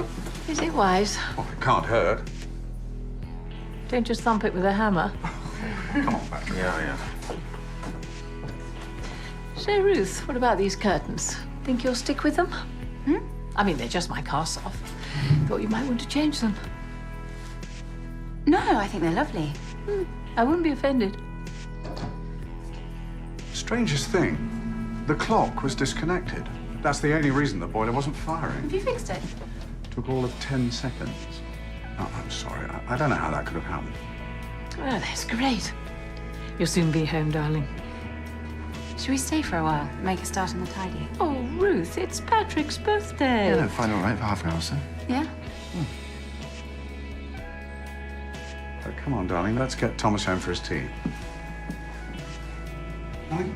Is it wise? Oh, it can't hurt. Don't just thump it with a hammer. Come on, Patrick. Yeah. Say, Ruth, what about these curtains? Think you'll stick with them? I mean, they're just my cast off. Thought you might want to change them. No, I think they're lovely. I wouldn't be offended. Strangest thing, the clock was disconnected. That's the only reason the boiler wasn't firing. Have you fixed it? Took all of 10 seconds. Oh, I'm sorry. I don't know how that could have happened. Oh, that's great. You'll soon be home, darling. Should we stay for a while? Make a start on the tidy? Oh, Ruth, it's Patrick's birthday. Yeah, no, fine, all right, for half an hour or so. Yeah? Oh, come on, darling. Let's get Thomas home for his tea. Darling?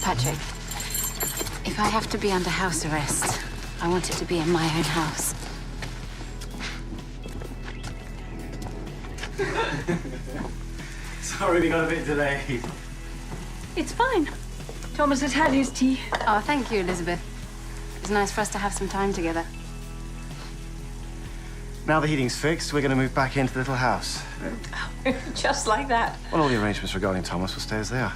Patrick, if I have to be under house arrest, I want it to be in my own house. Sorry we got a bit delayed. It's fine. Thomas has had his tea. Oh, thank you, Elizabeth. It's nice for us to have some time together. Now the heating's fixed, we're going to move back into the little house. Just like that. Well, all the arrangements regarding Thomas will stay as they are.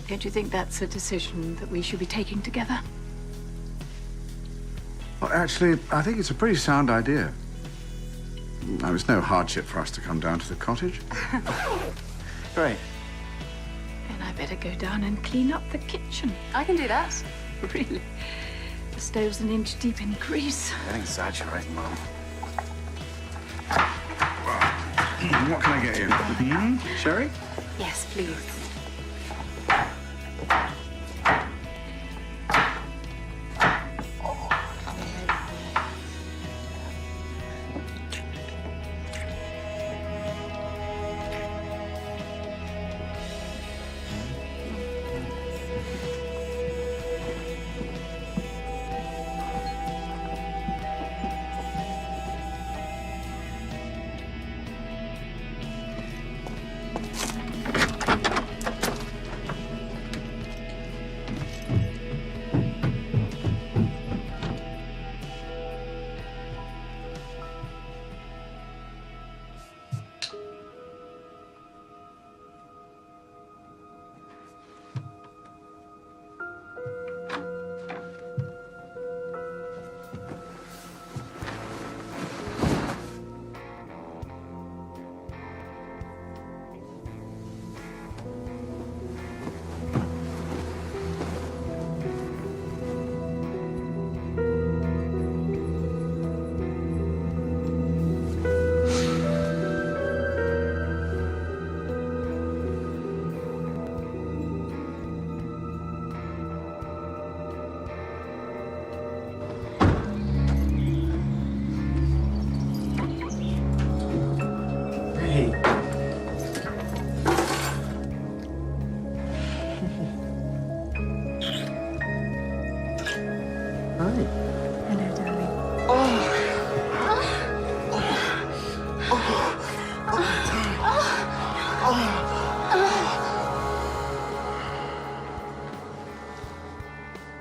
Don't you think that's a decision that we should be taking together? Well, actually, I think it's a pretty sound idea. Now, it's no hardship for us to come down to the cottage. Great. Then I better go down and clean up the kitchen. I can do that. Really? The stove's an inch deep in grease. Don't exaggerate, Mum. What can I get you? Sherry? Yes, please.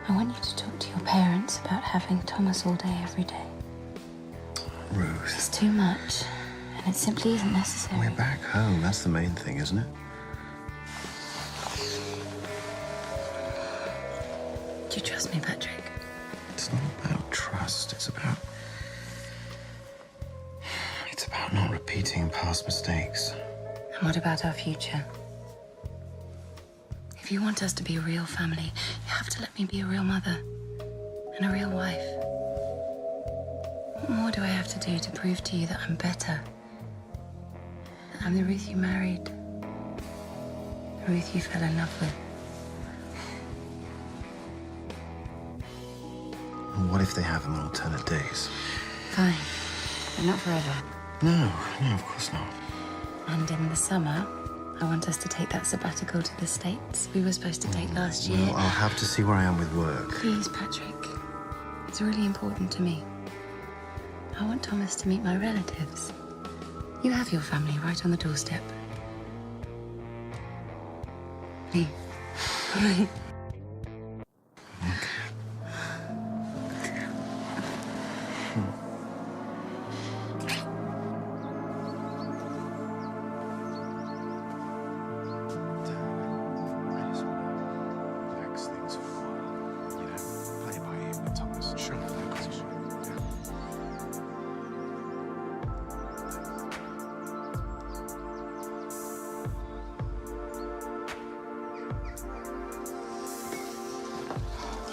I want you to talk to your parents about having Thomas all day, every day. Ruth. It's too much, and it simply isn't necessary. We're back home. That's the main thing, isn't it? Do you trust me, Patrick? It's not about trust. It's about not repeating past mistakes. And what about our future? If you want us to be a real family, you have to let me be a real mother and a real wife. What more do I have to do to prove to you that I'm better? That I'm the Ruth you married, the Ruth you fell in love with. What if they have them on alternate days? Fine, but not forever. No, of course not. And in the summer, I want us to take that sabbatical to the States we were supposed to take last year. Well, I'll have to see where I am with work. Please, Patrick. It's really important to me. I want Thomas to meet my relatives. You have your family right on the doorstep. Please,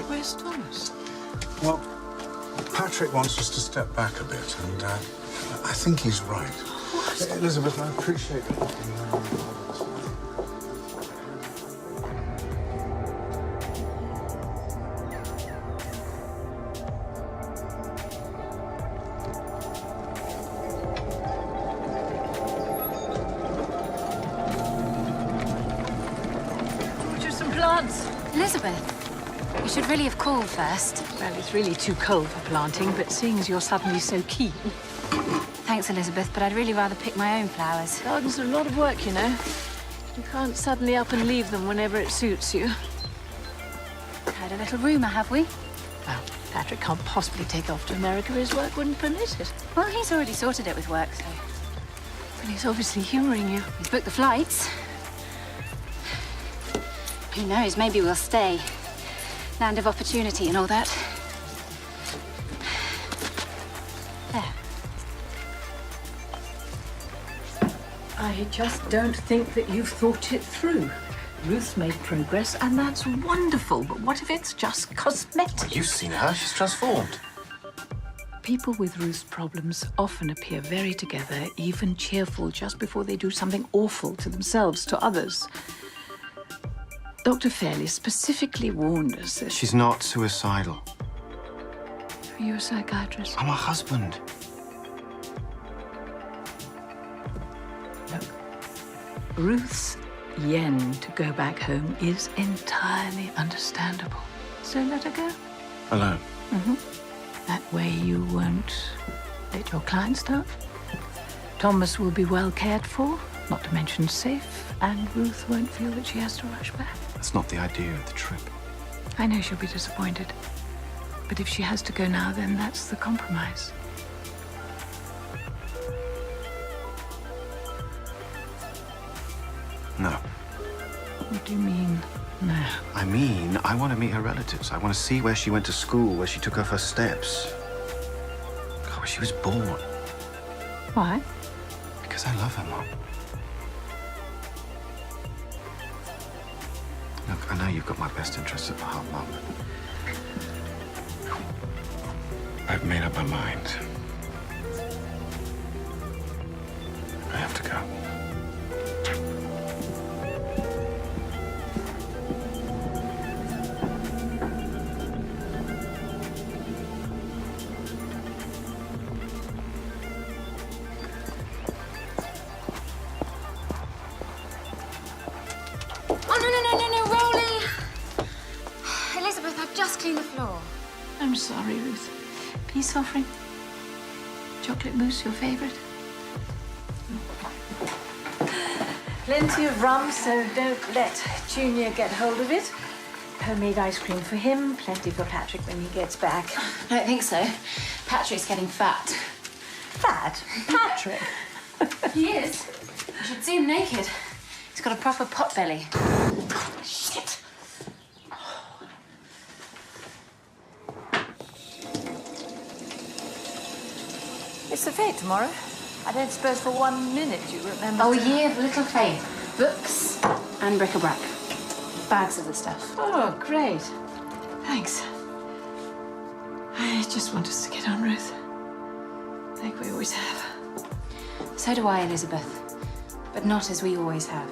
Where's Thomas? Well, Patrick wants us to step back a bit, and I think he's right. Elizabeth, I appreciate it. Just some plants. Elizabeth, you should really have called first. Well, it's really too cold for planting, but seeing as you're suddenly so keen. Thanks, Elizabeth, but I'd really rather pick my own flowers. Gardens are a lot of work, you know. You can't suddenly up and leave them whenever it suits you. Had a little rumour, have we? Well, Patrick can't possibly take off to America. His work wouldn't permit it. Well, he's already sorted it with work, so... But he's obviously humouring you. He's booked the flights. Who knows, maybe we'll stay. Land of opportunity and all that. There. I just don't think that you've thought it through. Ruth's made progress, and that's wonderful. But what if it's just cosmetic? You've seen her. She's transformed. People with Ruth's problems often appear very together, even cheerful, just before they do something awful to themselves, to others. Dr. Fairley specifically warned us that... She's not suicidal. Are you a psychiatrist? I'm her husband. Look, Ruth's yen to go back home is entirely understandable. So let her go. Alone. That way you won't let your clients down. Thomas will be well cared for, not to mention safe, and Ruth won't feel that she has to rush back. That's not the idea of the trip. I know she'll be disappointed. But if she has to go now, then that's the compromise. No. What do you mean, no? I mean, I want to meet her relatives. I want to see where she went to school, where she took her first steps. God, where she was born. Why? Because I love her, Mom. Look, I know you've got my best interests at heart, Mom. I've made up my mind. I have to go. Clean the floor. I'm sorry, Ruth. Peace offering? Chocolate mousse, your favorite? Plenty of rum, so don't let Junior get hold of it. Homemade ice cream for him, plenty for Patrick when he gets back. I don't think so. Patrick's getting fat. Fat? Patrick? He is. You should see him naked. He's got a proper pot belly. Shit! It's the fete tomorrow. I don't suppose for 1 minute you remember... Oh, year of little faith. Books and bric-a-brac. Bags of the stuff. Oh, great. Thanks. I just want us to get on, Ruth. Like we always have. So do I, Elizabeth. But not as we always have.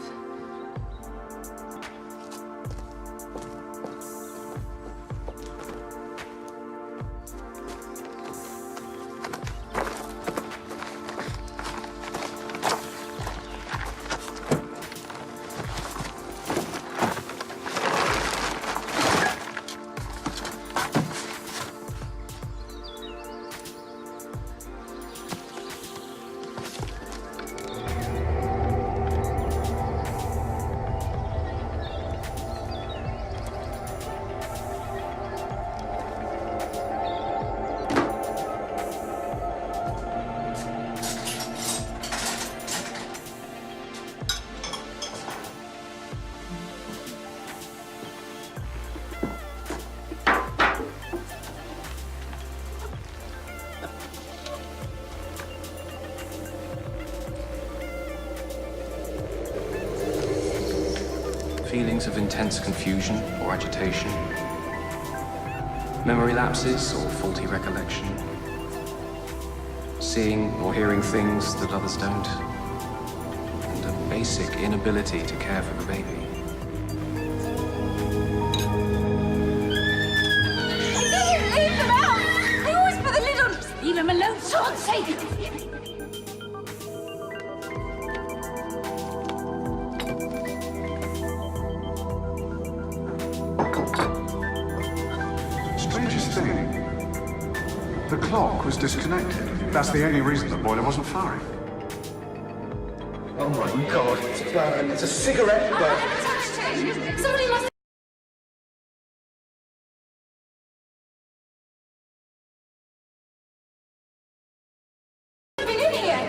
feelings of intense confusion or agitation, memory lapses or faulty recollection, seeing or hearing things that others don't, and a basic inability to care for the baby. Leave them out! They always put the lid on. Just leave them alone, for God's sake. Strangest thing, the clock was disconnected. That's the only reason the boiler wasn't firing. Oh my God, it's a cigarette butt. Somebody must. Been in here.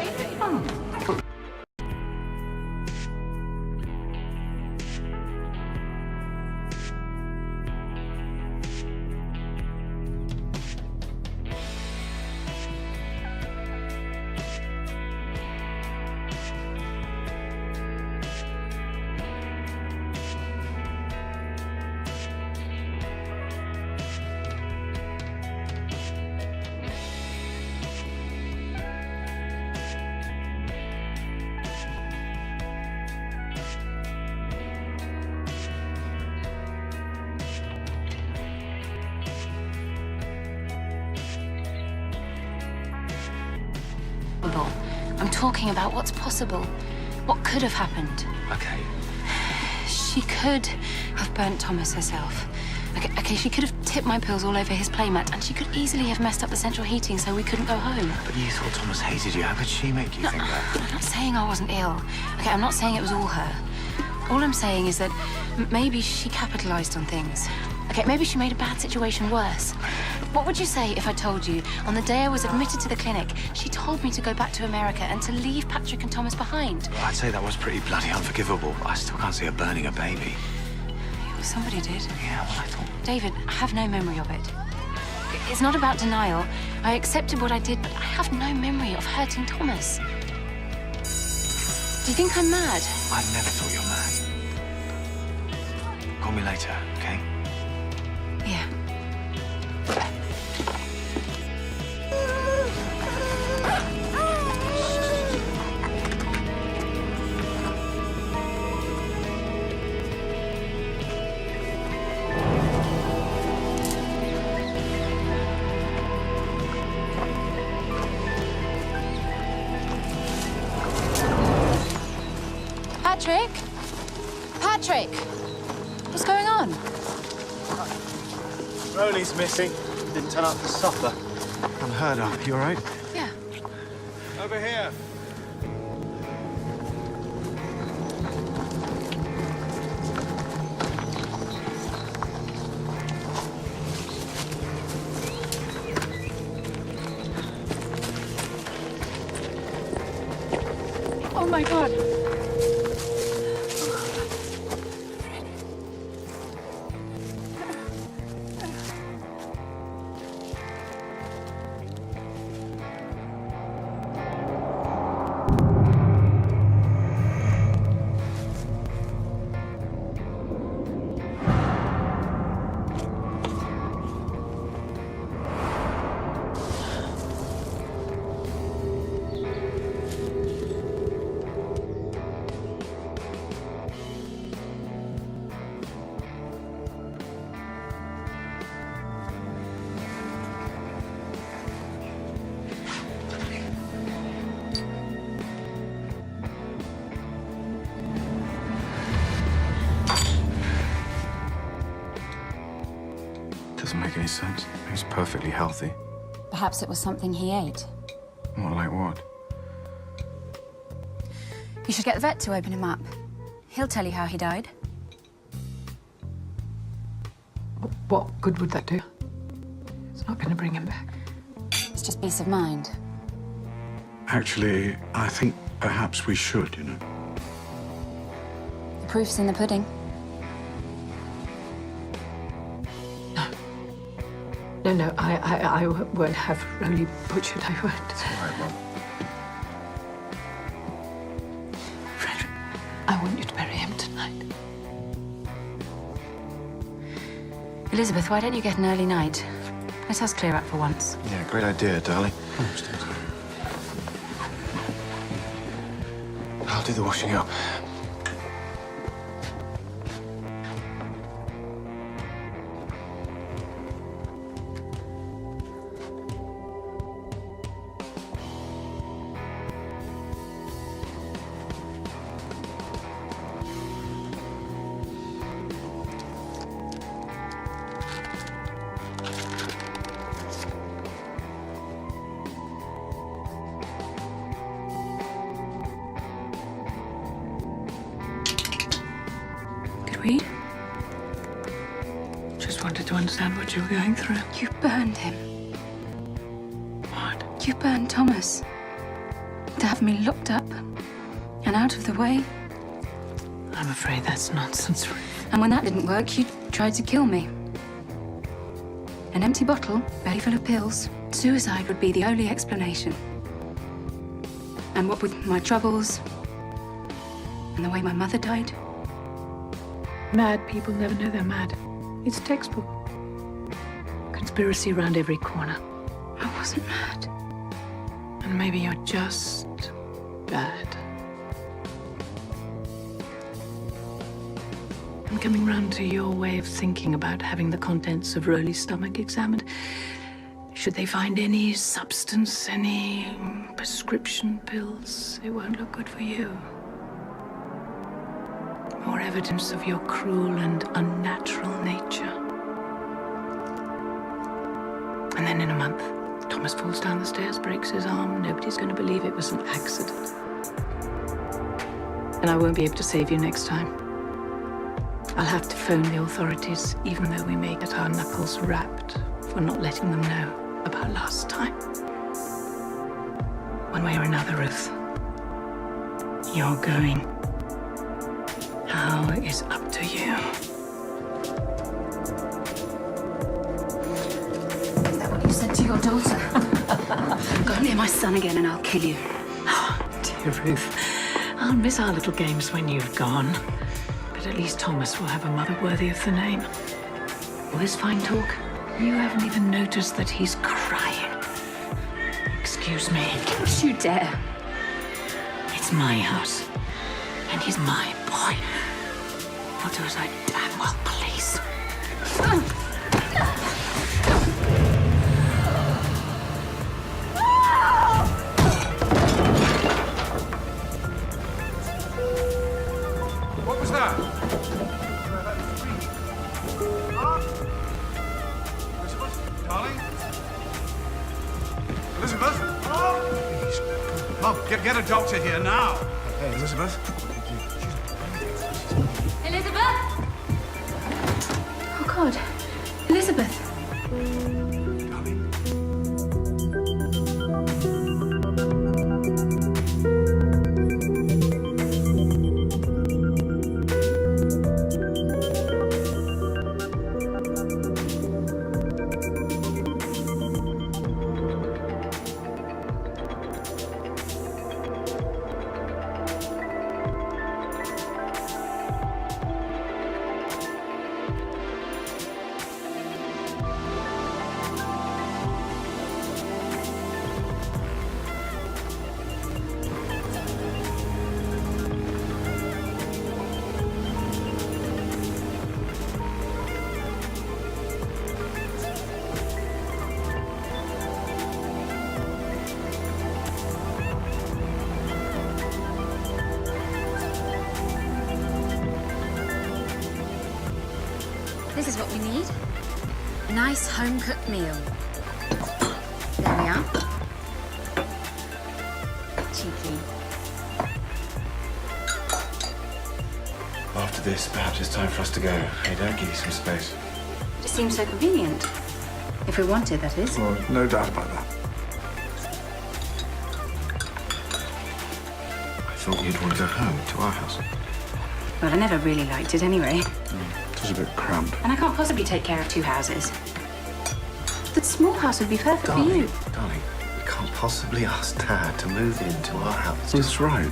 I'm talking about what's possible. What could have happened? Okay. She could have burnt Thomas herself. Okay, she could have tipped my pills all over his playmat, and she could easily have messed up the central heating so we couldn't go home. But you thought Thomas hated you. How could she make you think that? I'm not saying I wasn't ill. Okay, I'm not saying it was all her. All I'm saying is that maybe she capitalized on things. Okay, maybe she made a bad situation worse. What would you say if I told you, on the day I was admitted to the clinic, she told me to go back to America and to leave Patrick and Thomas behind? Well, I'd say that was pretty bloody unforgivable. I still can't see her burning a baby. Well, somebody did. Yeah, well, I thought... David, I have no memory of it. It's not about denial. I accepted what I did, but I have no memory of hurting Thomas. Do you think I'm mad? I never thought you were mad. Call me later, okay? Yeah. Patrick? Patrick! What's going on? Rolly's missing. Didn't turn up for supper. Unheard of. You all right? Yeah. Over here. Oh my God. Doesn't make any sense. He was perfectly healthy. Perhaps it was something he ate. What, like what? You should get the vet to open him up. He'll tell you how he died. What good would that do? It's not going to bring him back. It's just peace of mind. Actually, I think perhaps we should, you know. The proof's in the pudding. No, I won't have Rolly butchered. I won't. All right, Mum. Frederick, I want you to bury him tonight. Elizabeth, why don't you get an early night? Let us clear up for once. Yeah, great idea, darling. I'll do the washing up. Read? Just wanted to understand what you were going through. You burned him. What? You burned Thomas. To have me locked up and out of the way. I'm afraid that's nonsense, Ruth. And when that didn't work, you tried to kill me. An empty bottle, belly full of pills. Suicide would be the only explanation. And what with my troubles and the way my mother died. Mad people never know they're mad. It's textbook. Conspiracy around every corner. I wasn't mad. And maybe you're just bad. I'm coming round to your way of thinking about having the contents of Rowley's stomach examined. Should they find any substance, any prescription pills, it won't look good for you. More evidence of your cruel and unnatural nature. And then in a month, Thomas falls down the stairs, breaks his arm. Nobody's going to believe it was an accident. And I won't be able to save you next time. I'll have to phone the authorities, even though we may get our knuckles rapped for not letting them know about last time. One way or another, Ruth, you're going. How is up to you. Is that what you said to your daughter? Go near my son again and I'll kill you. Oh, dear Ruth, I'll miss our little games when you've gone. But at least Thomas will have a mother worthy of the name. All this fine talk, you haven't even noticed that he's crying. Excuse me. Don't you dare. It's my house. And he's my boy. I'll do as I damn well please. What was that? Elizabeth? Darling? Elizabeth? Please. Mum, get a doctor here now. Hey, Elizabeth? Elizabeth! Oh, God. Elizabeth. This is what we need. A nice home-cooked meal. There we are. Cheeky. After this, perhaps it's time for us to go. Hey, Dad, give you some space. It seems so convenient. If we wanted, that is. Well, no doubt about that. I thought you'd want to go home to our house. Well, I never really liked it anyway. It was a bit cramped. And I can't possibly take care of two houses. The small house would be perfect for you. Darling, we can't possibly ask Dad to move into our house. That's right.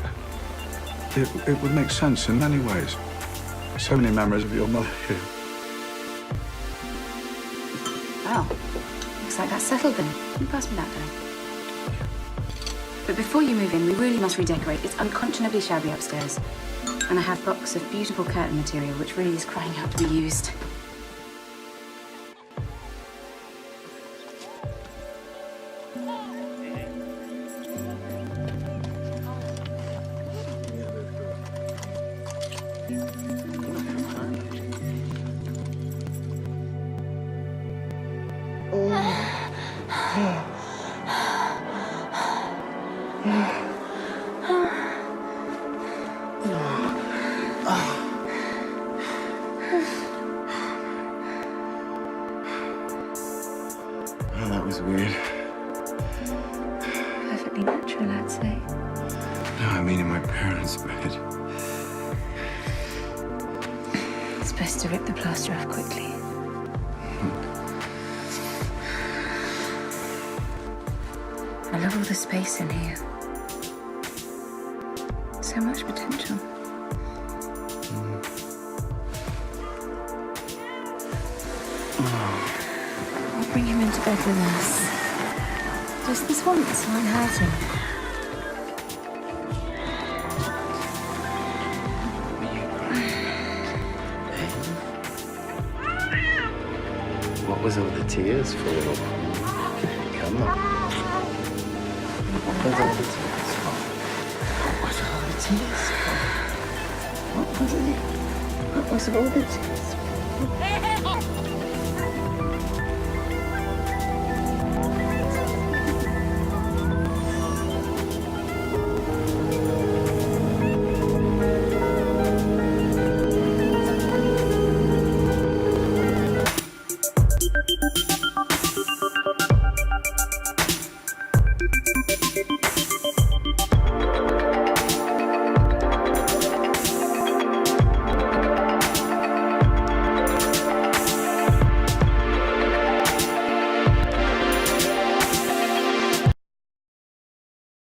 It would make sense in many ways. So many memories of your mother here. Well, looks like that's settled then. Can you pass me that, darling? But before you move in, we really must redecorate. It's unconscionably shabby upstairs. And I have a box of beautiful curtain material, which really is crying out to be used. Oh, that was weird. Perfectly natural, I'd say. No, I mean in my parents' bed. It's best to rip the plaster off quickly. I love all the space in here. So much potential. I'll bring him into bed with us. Just this once, won't hurt him. What was all the tears for? Come on. What was all the tears for? What was all the tears for? What was it? What was all the tears for?